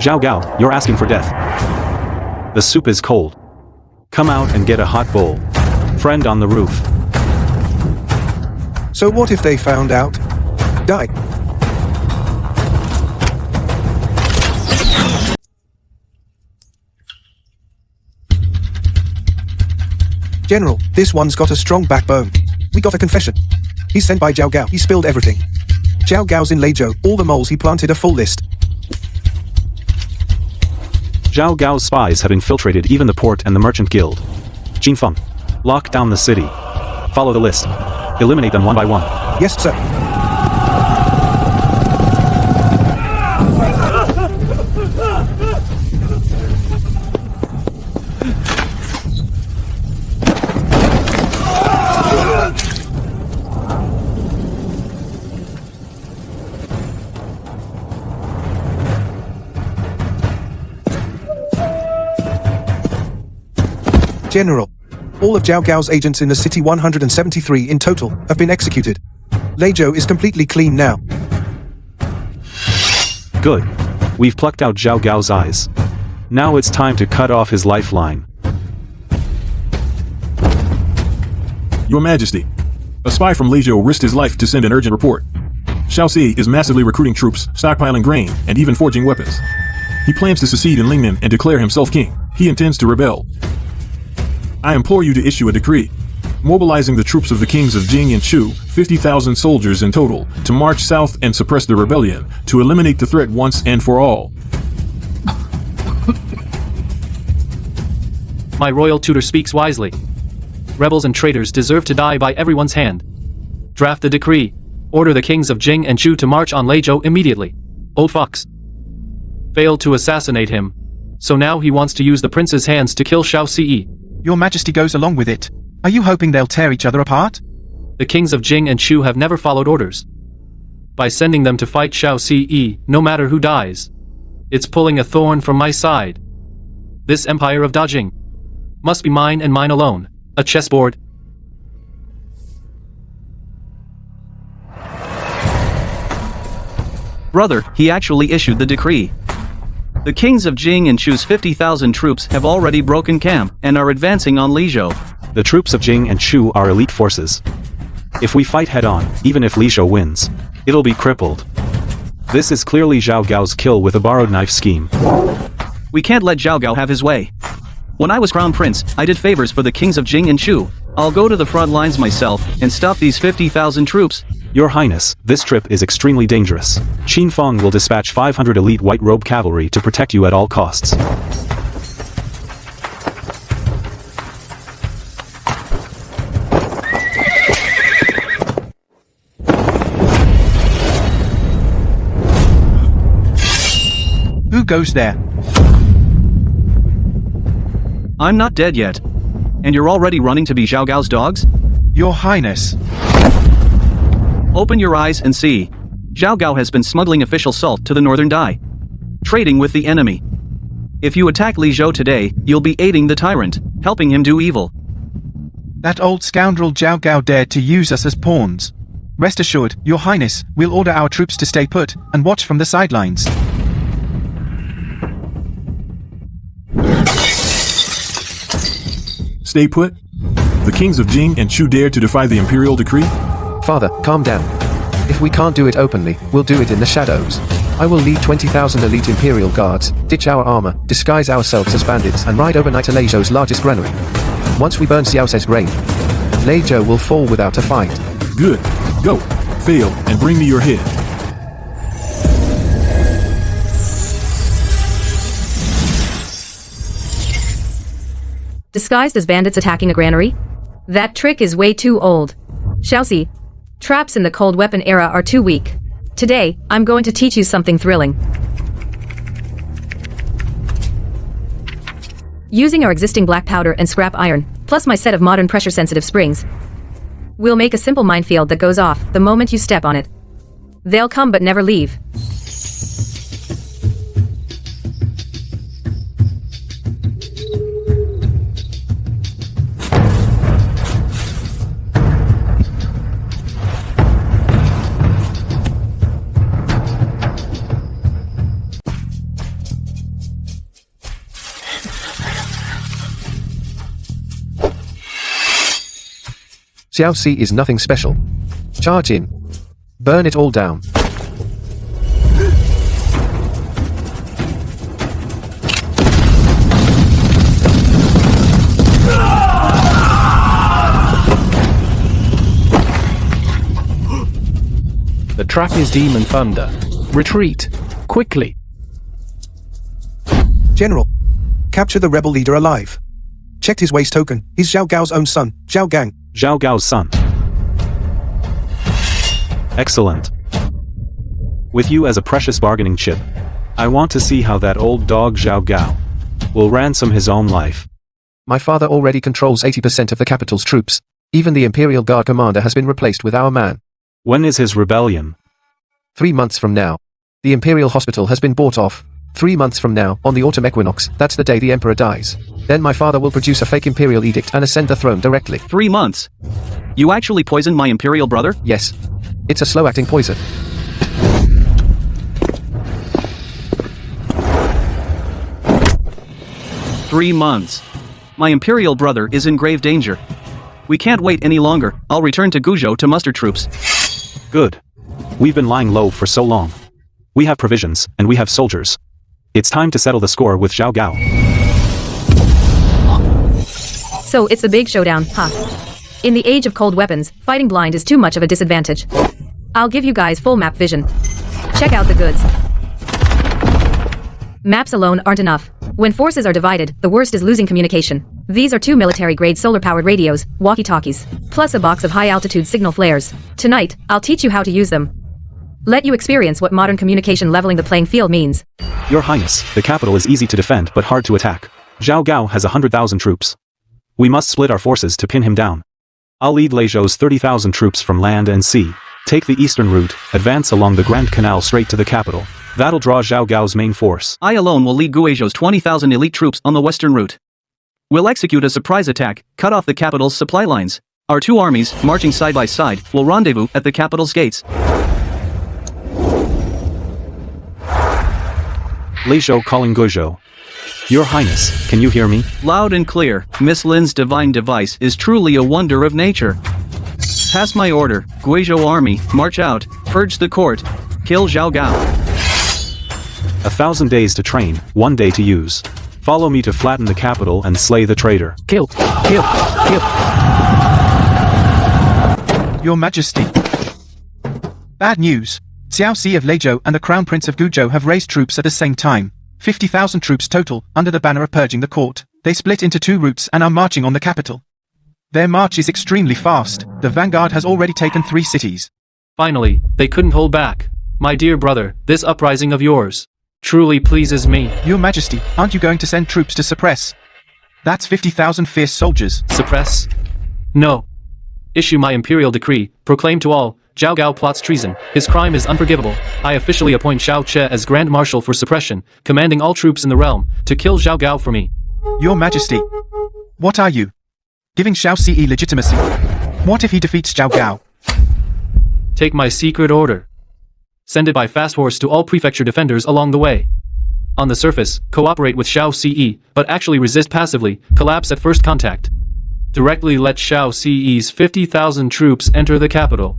Zhao Gao, you're asking for death. The soup is cold. Come out and get a hot bowl. Friend on the roof. So what if they found out? Die. General, this one's got a strong backbone. We got a confession. He's sent by Zhao Gao. He spilled everything. Zhao Gao's in Leizhou. All the moles he planted, a full list. Zhao Gao's spies have infiltrated even the port and the merchant guild. Jinfeng, lock down the city. Follow the list. Eliminate them one by one. Yes, sir. General, all of Zhao Gao's agents in the city 173 in total have been executed. Leizhou is completely clean now. Good. We've plucked out Zhao Gao's eyes. Now it's time to cut off his lifeline. Your Majesty, a spy from Leizhou risked his life to send an urgent report. Xiaoxi is massively recruiting troops, stockpiling grain, and even forging weapons. He plans to secede in Lingnan and declare himself king. He intends to rebel. I implore you to issue a decree, mobilizing the troops of the kings of Jing and Chu, 50,000 soldiers in total, to march south and suppress the rebellion, to eliminate the threat once and for all. My royal tutor speaks wisely. Rebels and traitors deserve to die by everyone's hand. Draft the decree. Order the kings of Jing and Chu to march on Leizhou immediately. Old fox failed to assassinate him, so now he wants to use the prince's hands to kill Xiaoxi. Your Majesty goes along with it. Are you hoping they'll tear each other apart? The kings of Jing and Chu have never followed orders. By sending them to fight Xiaoxi, no matter who dies, it's pulling a thorn from my side. This empire of Dajing must be mine and mine alone. A chessboard. Brother, he actually issued the decree. The kings of Jing and Chu's 50,000 troops have already broken camp and are advancing on Leizhou. The troops of Jing and Chu are elite forces. If we fight head-on, even if Leizhou wins, it'll be crippled. This is clearly Zhao Gao's kill with a borrowed knife scheme. We can't let Zhao Gao have his way. When I was crown prince, I did favors for the kings of Jing and Chu. I'll go to the front lines myself and stop these 50,000 troops. Your Highness, this trip is extremely dangerous. Qin Feng will dispatch 500 elite white robe cavalry to protect you at all costs. Who goes there? I'm not dead yet. And you're already running to be Zhao Gao's dogs? Your Highness. Open your eyes and see. Zhao Gao has been smuggling official salt to the northern Dai, trading with the enemy. If you attack Leizhou today, you'll be aiding the tyrant, helping him do evil. That old scoundrel Zhao Gao dared to use us as pawns. Rest assured, Your Highness, we'll order our troops to stay put and watch from the sidelines. Stay put? The kings of Jing and Chu dare to defy the imperial decree? Father, calm down. If we can't do it openly, we'll do it in the shadows. I will lead 20,000 elite Imperial guards, ditch our armor, disguise ourselves as bandits, and ride overnight to Lei Zhou's largest granary. Once we burn Xiao Se's grain, Lei Zhou will fall without a fight. Good. Go. Fail, and bring me your head. Disguised as bandits attacking a granary? That trick is way too old. Xiaoxi, traps in the cold weapon era are too weak. Today, I'm going to teach you something thrilling. Using our existing black powder and scrap iron, plus my set of modern pressure-sensitive springs, we'll make a simple minefield that goes off the moment you step on it. They'll come but never leave. Xiaoxi is nothing special. Charge in. Burn it all down. The trap is demon thunder. Retreat. Quickly. General, capture the rebel leader alive. Checked his waste token. He's Zhao Gao's own son, Zhao Gang. Zhao Gao's son. Excellent. With you as a precious bargaining chip, I want to see how that old dog Zhao Gao will ransom his own life. My father already controls 80% of the capital's troops. Even the Imperial Guard commander has been replaced with our man. When is his rebellion? 3 months from now. The Imperial Hospital has been bought off. 3 months from now, on the autumn equinox, that's the day the Emperor dies. Then my father will produce a fake Imperial edict and ascend the throne directly. 3 months? You actually poisoned my Imperial brother? Yes. It's a slow-acting poison. "3 months. My Imperial brother is in grave danger. We can't wait any longer. I'll return to Guizhou to muster troops." Good. We've been lying low for so long. We have provisions, and we have soldiers. It's time to settle the score with Zhao Gao. So it's the big showdown, huh? In the age of cold weapons, fighting blind is too much of a disadvantage. I'll give you guys full map vision. Check out the goods. Maps alone aren't enough. When forces are divided, the worst is losing communication. These are 2 military-grade solar-powered radios, walkie-talkies, plus a box of high-altitude signal flares. Tonight, I'll teach you how to use them. Let you experience what modern communication leveling the playing field means. Your Highness, the capital is easy to defend but hard to attack. Zhao Gao has 100,000 troops. We must split our forces to pin him down. I'll lead Lei Zhou's 30,000 troops from land and sea. Take the eastern route, advance along the Grand Canal straight to the capital. That'll draw Zhao Gao's main force. I alone will lead Guizhou's 20,000 elite troops on the western route. We'll execute a surprise attack, cut off the capital's supply lines. Our 2 armies, marching side by side, will rendezvous at the capital's gates. Lei Zhou calling Guizhou. Your Highness, can you hear me? Loud and clear. Miss Lin's divine device is truly a wonder of nature. Pass my order. Guizhou army, march out, purge the court, kill Zhao Gao. 1,000 days to train, 1 day to use. Follow me to flatten the capital and slay the traitor. Kill. Kill. Kill. Your Majesty. Bad news. Xiaoxi of Lei Zhou and the Crown Prince of Guizhou have raised troops at the same time. 50,000 troops total, under the banner of purging the court. They split into 2 routes and are marching on the capital. Their march is extremely fast. The vanguard has already taken 3 cities. Finally, they couldn't hold back. My dear brother, this uprising of yours truly pleases me. Your Majesty, aren't you going to send troops to suppress? That's 50,000 fierce soldiers. Suppress? No. Issue my imperial decree, proclaim to all, Zhao Gao plots treason, his crime is unforgivable. I officially appoint Xiao Che as Grand Marshal for suppression, commanding all troops in the realm, to kill Zhao Gao for me. Your Majesty. What are you? Giving Xiaoxi legitimacy? What if he defeats Zhao Gao? Take my secret order. Send it by fast horse to all prefecture defenders along the way. On the surface, cooperate with Xiao Ce, but actually resist passively, collapse at first contact. Directly let Xiao Ce's 50,000 troops enter the capital.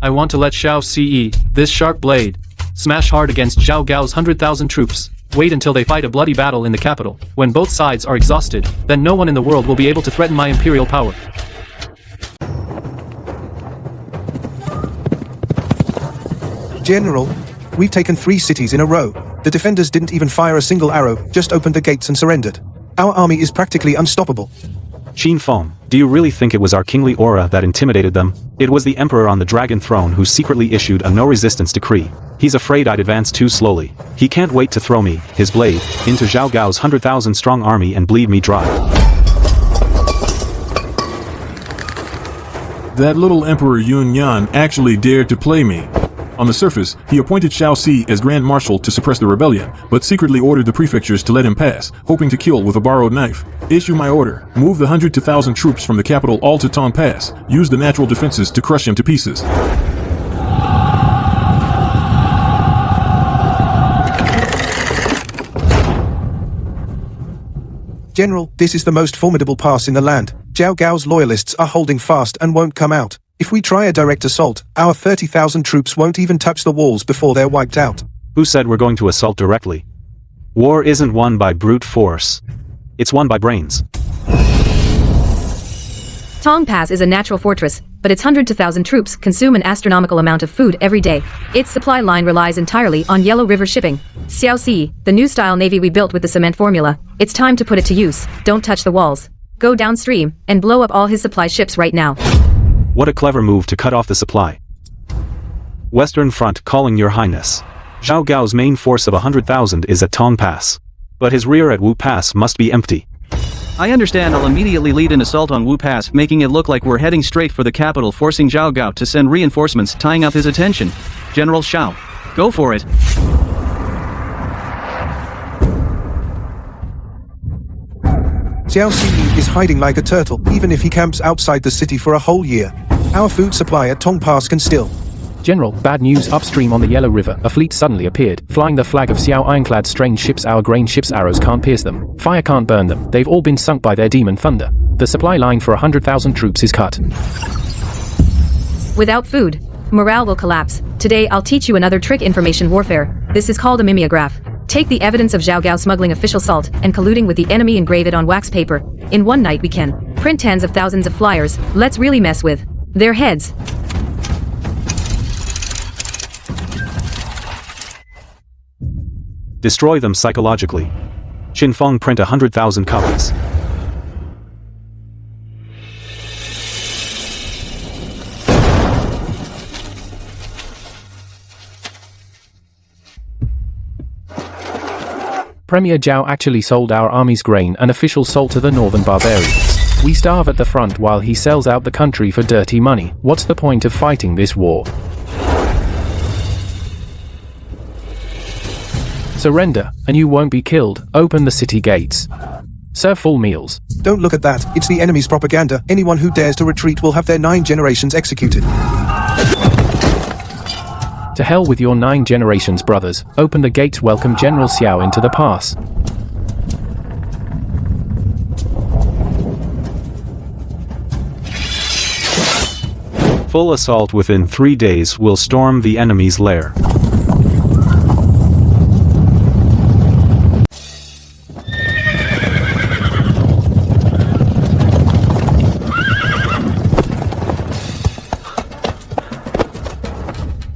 I want to let Xiao Ce, this sharp blade, smash hard against Zhao Gao's 100,000 troops. Wait until they fight a bloody battle in the capital. When both sides are exhausted, then no one in the world will be able to threaten my imperial power. General, we've taken 3 cities in a row. The defenders didn't even fire a single arrow, just opened the gates and surrendered. Our army is practically unstoppable. Qin Feng, do you really think it was our kingly aura that intimidated them? It was the emperor on the dragon throne who secretly issued a no-resistance decree. He's afraid I'd advance too slowly. He can't wait to throw me, his blade, into Zhao Gao's 100,000-strong army and bleed me dry. That little Emperor Yun Yan actually dared to play me. On the surface, he appointed Xiao Ce as Grand Marshal to suppress the rebellion, but secretly ordered the prefectures to let him pass, hoping to kill with a borrowed knife. Issue my order. Move the 100 to 1,000 troops from the capital all to Tong Pass. Use the natural defenses to crush him to pieces. General, this is the most formidable pass in the land. Zhao Gao's loyalists are holding fast and won't come out. If we try a direct assault, our 30,000 troops won't even touch the walls before they're wiped out. Who said we're going to assault directly? War isn't won by brute force. It's won by brains. Tong Pass is a natural fortress, but its 100 to 1,000 troops consume an astronomical amount of food every day. Its supply line relies entirely on Yellow River shipping. Xiao Ce, the new style navy we built with the cement formula, it's time to put it to use. Don't touch the walls. Go downstream and blow up all his supply ships right now. What a clever move to cut off the supply. Western Front calling your highness. Zhao Gao's main force of 100,000 is at Tong Pass. But his rear at Wu Pass must be empty. I understand. I'll immediately lead an assault on Wu Pass, making it look like we're heading straight for the capital, forcing Zhao Gao to send reinforcements, tying up his attention. General Xiao, go for it. Xiao Ce is hiding like a turtle, even if he camps outside the city for a whole year. Our food supply at Tong Pass can still. General, bad news. Upstream on the Yellow River, a fleet suddenly appeared, flying the flag of Xiao Ironclad. Strange ships. Our grain ships' arrows can't pierce them. Fire can't burn them. They've all been sunk by their demon thunder. The supply line for 100,000 troops is cut. Without food, morale will collapse. Today I'll teach you another trick: information warfare. This is called a mimeograph. Take the evidence of Zhao Gao smuggling official salt and colluding with the enemy, engrave it on wax paper. In one night we can print tens of thousands of flyers. Let's really mess with their heads. Destroy them psychologically. Qin Feng print 100,000 copies. Premier Zhao actually sold our army's grain and official salt to the northern barbarians. We starve at the front while he sells out the country for dirty money. What's the point of fighting this war? Surrender, and you won't be killed. Open the city gates. Serve full meals. Don't look at that. It's the enemy's propaganda. Anyone who dares to retreat will have their 9 generations executed. To hell with your 9 generations, brothers. Open the gates. Welcome General Xiao into the pass. Full assault within 3 days will storm the enemy's lair.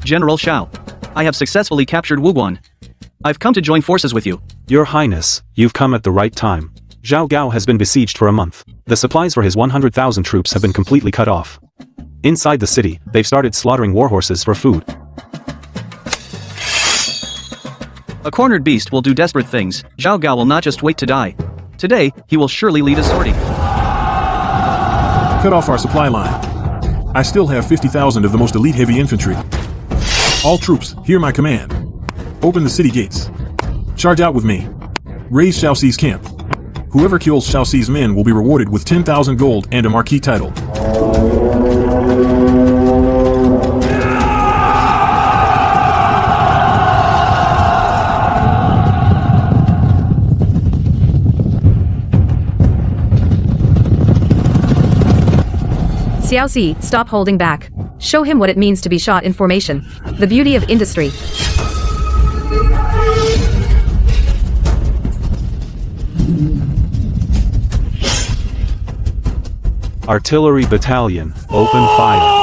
General Xiao, I have successfully captured Wuguan. I've come to join forces with you. Your Highness, you've come at the right time. Zhao Gao has been besieged for a month. The supplies for his 100,000 troops have been completely cut off. Inside the city, they've started slaughtering warhorses for food. A cornered beast will do desperate things. Zhao Gao will not just wait to die. Today, he will surely lead a sortie. Cut off our supply line. I still have 50,000 of the most elite heavy infantry. All troops, hear my command. Open the city gates. Charge out with me. Raise Xiao Ce's camp. Whoever kills Xiao Ce's men will be rewarded with 10,000 gold and a marquis title. Xiao Si, stop holding back. Show him what it means to be shot in formation. The beauty of industry. Artillery battalion, open fire.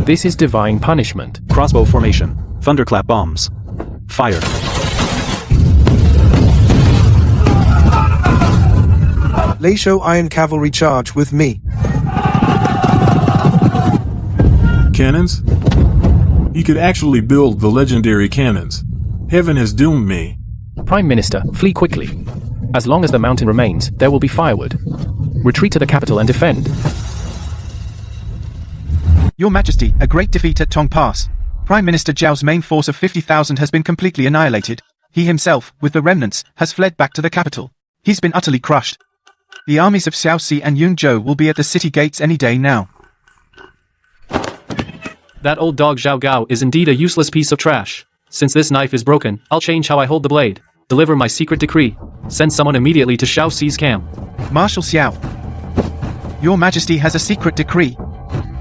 This is divine punishment. Crossbow formation, thunderclap bombs. Fire. Leisho Iron Cavalry charge with me. Cannons? He could actually build the legendary cannons. Heaven has doomed me. Prime Minister, flee quickly. As long as the mountain remains, there will be firewood. Retreat to the capital and defend. Your Majesty, a great defeat at Tong Pass. Prime Minister Zhao's main force of 50,000 has been completely annihilated. He himself, with the remnants, has fled back to the capital. He's been utterly crushed. The armies of Xiao Si and Yun Zhou will be at the city gates any day now. That old dog Zhao Gao is indeed a useless piece of trash. Since this knife is broken, I'll change how I hold the blade. Deliver my secret decree. Send someone immediately to Xiao Si's camp. Marshal Xiao. Your Majesty has a secret decree.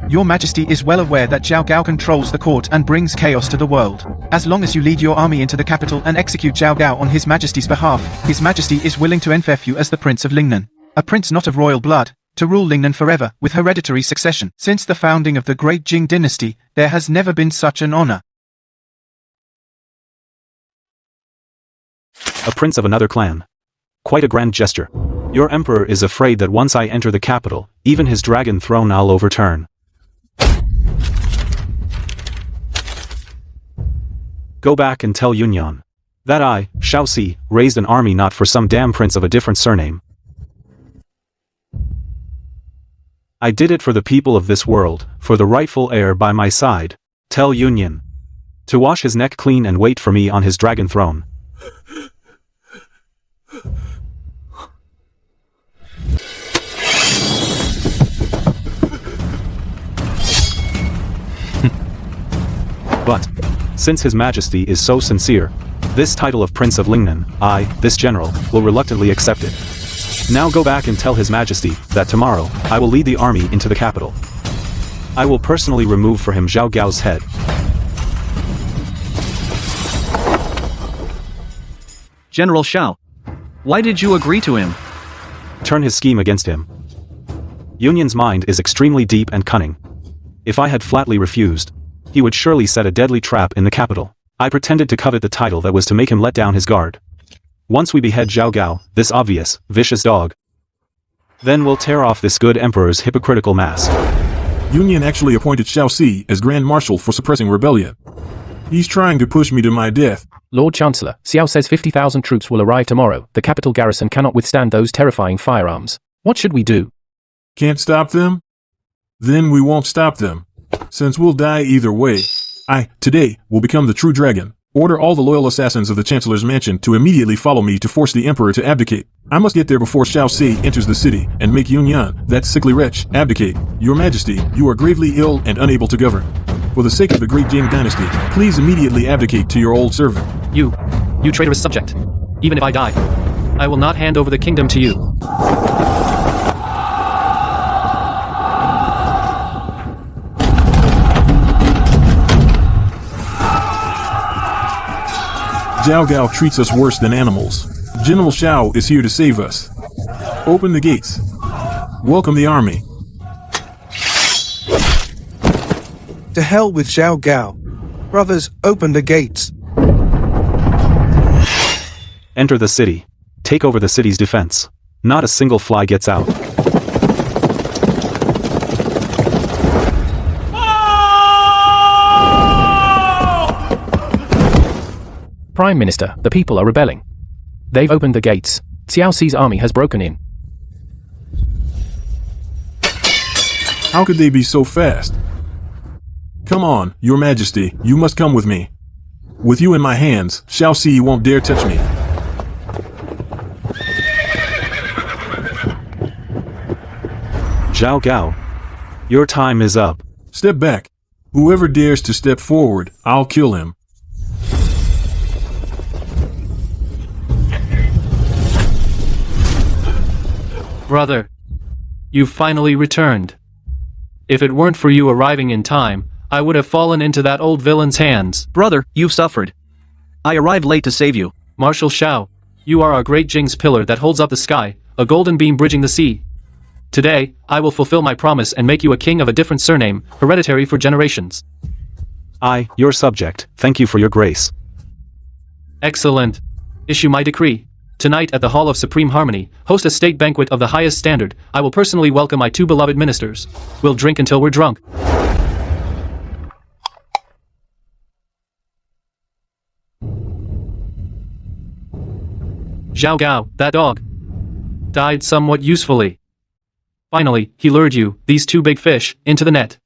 Your Majesty is well aware that Zhao Gao controls the court and brings chaos to the world. As long as you lead your army into the capital and execute Zhao Gao on His Majesty's behalf, His Majesty is willing to enfeoff you as the Prince of Lingnan. A prince not of royal blood, to rule Lingnan forever, with hereditary succession. Since the founding of the great Jing dynasty, there has never been such an honor. A prince of another clan. Quite a grand gesture. Your emperor is afraid that once I enter the capital, even his dragon throne I'll overturn. Go back and tell Yunyan that I, Xiao Si, raised an army not for some damn prince of a different surname. I did it for the people of this world, for the rightful heir by my side. Tell Yunyan to wash his neck clean and wait for me on his dragon throne. But, since His Majesty is so sincere, this title of Prince of Lingnan, I, this general, will reluctantly accept it. Now go back and tell His Majesty that tomorrow, I will lead the army into the capital. I will personally remove for him Zhao Gao's head. General Xiao. Why did you agree to him? Turn his scheme against him. Yunyan's mind is extremely deep and cunning. If I had flatly refused, he would surely set a deadly trap in the capital. I pretended to covet the title that was to make him let down his guard. Once we behead Zhao Gao, this obvious, vicious dog, then we'll tear off this good emperor's hypocritical mask. Yunyan actually appointed Xiao Si as Grand Marshal for suppressing rebellion. He's trying to push me to my death. Lord Chancellor, Xiao says 50,000 troops will arrive tomorrow. The capital garrison cannot withstand those terrifying firearms. What should we do? Can't stop them? Then we won't stop them. Since we'll die either way, I, today, will become the true dragon. Order all the loyal assassins of the Chancellor's mansion to immediately follow me to force the Emperor to abdicate. I must get there before Xiao Si enters the city and make Yunyan, that sickly wretch, abdicate. Your Majesty, you are gravely ill and unable to govern. For the sake of the great Jing dynasty, please immediately abdicate to your old servant. You traitorous subject. Even if I die, I will not hand over the kingdom to you. Zhao Gao treats us worse than animals. General Xiao is here to save us. Open the gates. Welcome the army. To hell with Zhao Gao. Brothers, open the gates. Enter the city. Take over the city's defense. Not a single fly gets out. Prime Minister, the people are rebelling. They've opened the gates. Xiao Si's army has broken in. How could they be so fast? Come on, Your Majesty, you must come with me. With you in my hands, Xiao Si won't dare touch me. Zhao Gao, your time is up. Step back. Whoever dares to step forward, I'll kill him. Brother, you finally returned. If it weren't for you arriving in time, I would have fallen into that old villain's hands. Brother, you've suffered. I arrived late to save you. Marshal Shao, you are our great Jing's pillar that holds up the sky, a golden beam bridging the sea. Today, I will fulfill my promise and make you a king of a different surname, hereditary for generations. I, your subject, thank you for your grace. Excellent. Issue my decree. Tonight at the Hall of Supreme Harmony, host a state banquet of the highest standard. I will personally welcome my 2 beloved ministers. We'll drink until we're drunk. Zhao Gao, that dog, died somewhat usefully. Finally, he lured you, these 2 big fish, into the net.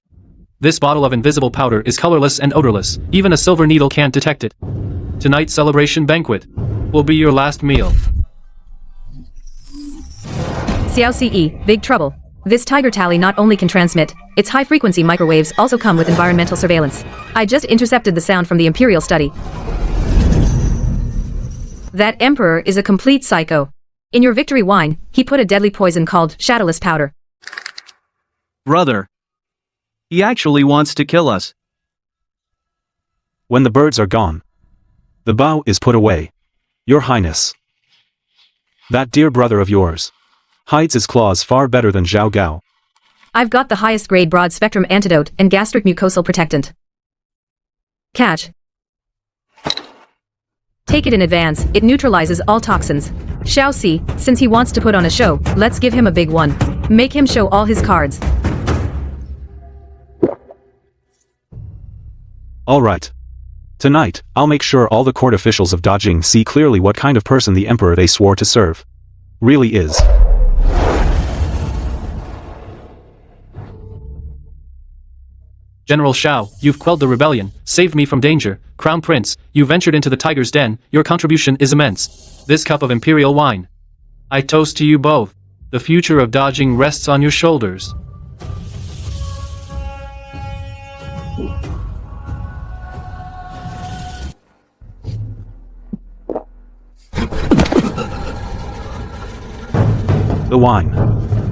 This bottle of invisible powder is colorless and odorless, even a silver needle can't detect it. Tonight's celebration banquet will be your last meal. Xiao Ce, big trouble. This tiger tally not only can transmit, its high-frequency microwaves also come with environmental surveillance. I just intercepted the sound from the Imperial study. That Emperor is a complete psycho. In your victory wine, he put a deadly poison called shadowless powder. Brother. He actually wants to kill us. When the birds are gone, the bow is put away. Your Highness. That dear brother of yours hides his claws far better than Zhao Gao. I've got the highest grade broad-spectrum antidote and gastric mucosal protectant. Catch. Take it in advance, it neutralizes all toxins. Xiao Ce, since he wants to put on a show, let's give him a big one. Make him show all his cards. All right. Tonight, I'll make sure all the court officials of Dajing see clearly what kind of person the emperor they swore to serve really is. General Shao, you've quelled the rebellion, saved me from danger. Crown Prince, you ventured into the tiger's den, your contribution is immense. This cup of imperial wine. I toast to you both. The future of Dajing rests on your shoulders. The wine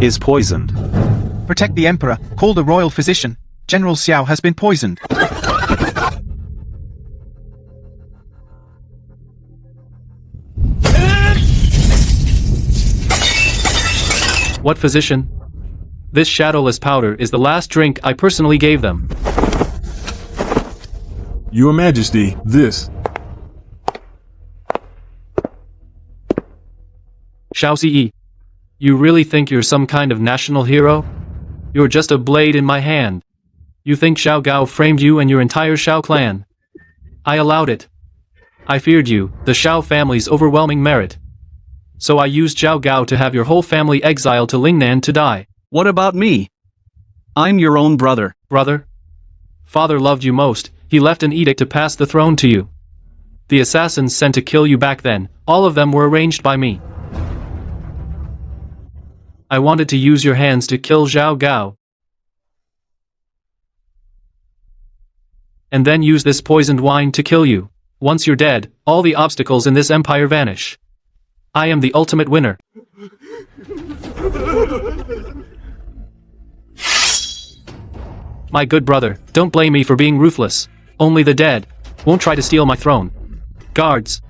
is poisoned. Protect the Emperor, call the royal physician. General Xiao has been poisoned. What physician? This shadowless powder is the last drink I personally gave them. Your Majesty, this. Xiao Ce, you really think you're some kind of national hero? You're just a blade in my hand. You think Zhao Gao framed you and your entire Shao clan? I allowed it. I feared you, the Shao family's overwhelming merit. So I used Zhao Gao to have your whole family exiled to Lingnan to die. What about me? I'm your own brother. Brother? Father loved you most, he left an edict to pass the throne to you. The assassins sent to kill you back then, all of them were arranged by me. I wanted to use your hands to kill Zhao Gao. And then use this poisoned wine to kill you. Once you're dead, all the obstacles in this empire vanish. I am the ultimate winner. My good brother, don't blame me for being ruthless. Only the dead won't try to steal my throne. Guards,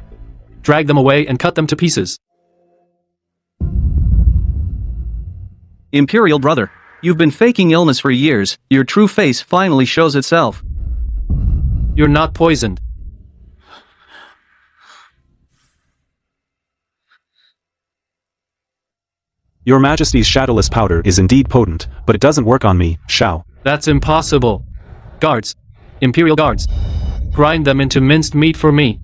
drag them away and cut them to pieces. Imperial brother, you've been faking illness for years, your true face finally shows itself. You're not poisoned. Your Majesty's shadowless powder is indeed potent, but it doesn't work on me, Shao. That's impossible. Guards, Imperial guards, grind them into minced meat for me.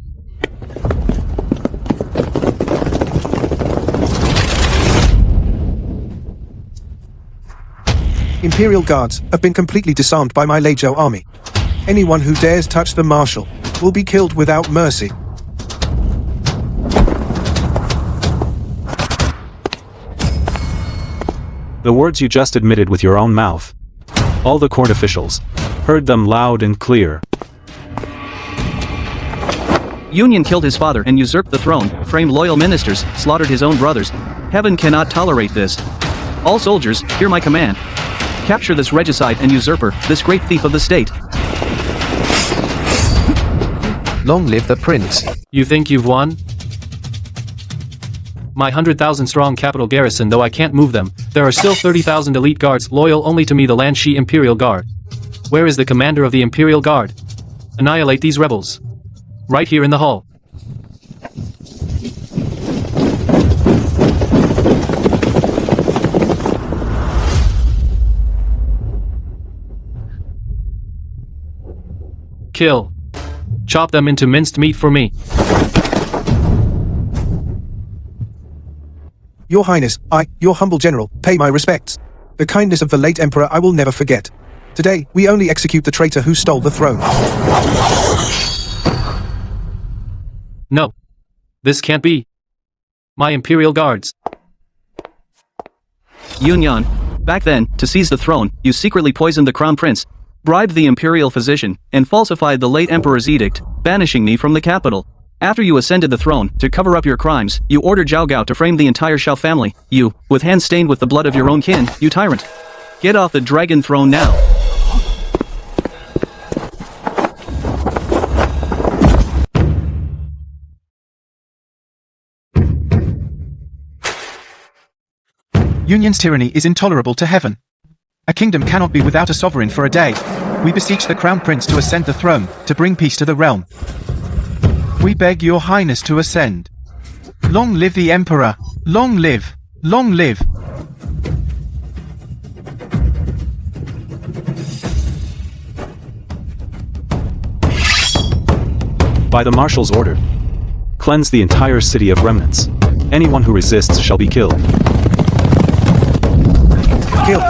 Imperial guards have been completely disarmed by my Leizhou army. Anyone who dares touch the marshal will be killed without mercy. The words you just admitted with your own mouth. All the court officials heard them loud and clear. Union killed his father and usurped the throne, framed loyal ministers, slaughtered his own brothers. Heaven cannot tolerate this. All soldiers, hear my command. Capture this regicide and usurper, this great thief of the state. Long live the prince. You think you've won? My 100,000 strong capital garrison, though I can't move them, there are still 30,000 elite guards loyal only to me, the Lanshi Imperial Guard. Where is the commander of the Imperial Guard? Annihilate these rebels. Right here in the hall. Kill. Chop them into minced meat for me. Your Highness, I, your humble general, pay my respects. The kindness of the late Emperor I will never forget. Today, we only execute the traitor who stole the throne. No. This can't be. My Imperial Guards. Yunyan. Back then, to seize the throne, you secretly poisoned the crown prince, bribed the imperial physician, and falsified the late emperor's edict, banishing me from the capital. After you ascended the throne, to cover up your crimes, you ordered Zhao Gao to frame the entire Shao family. You, with hands stained with the blood of your own kin, you tyrant. Get off the dragon throne now. Union's tyranny is intolerable to heaven. A kingdom cannot be without a sovereign for a day. We beseech the crown prince to ascend the throne, to bring peace to the realm. We beg your highness to ascend. Long live the emperor! Long live! Long live! By the marshal's order, cleanse the entire city of remnants. Anyone who resists shall be killed. Kill.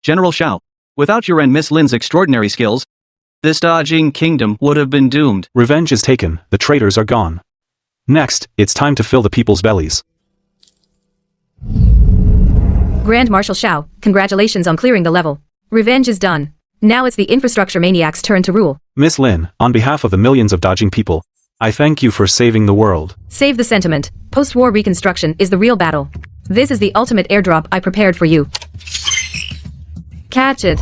General Shao, without your and Miss Lin's extraordinary skills, this dodging kingdom would have been doomed. Revenge is taken, the traitors are gone. Next, it's time to fill the people's bellies. Grand Marshal Shao, congratulations on clearing the level. Revenge is done. Now it's the infrastructure maniac's turn to rule. Miss Lin, on behalf of the millions of dodging people, I thank you for saving the world. Save the sentiment. Post-war reconstruction is the real battle. This is the ultimate airdrop I prepared for you. Catch it.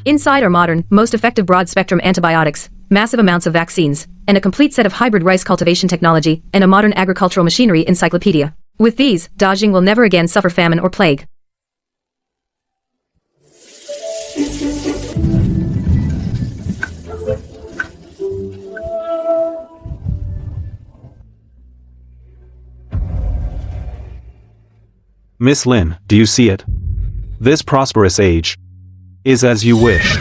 Inside are modern, most effective broad-spectrum antibiotics, massive amounts of vaccines, and a complete set of hybrid rice cultivation technology, and a modern agricultural machinery encyclopedia. With these, dodging will never again suffer famine or plague. Miss Lin, do you see it? This prosperous age is as you wished.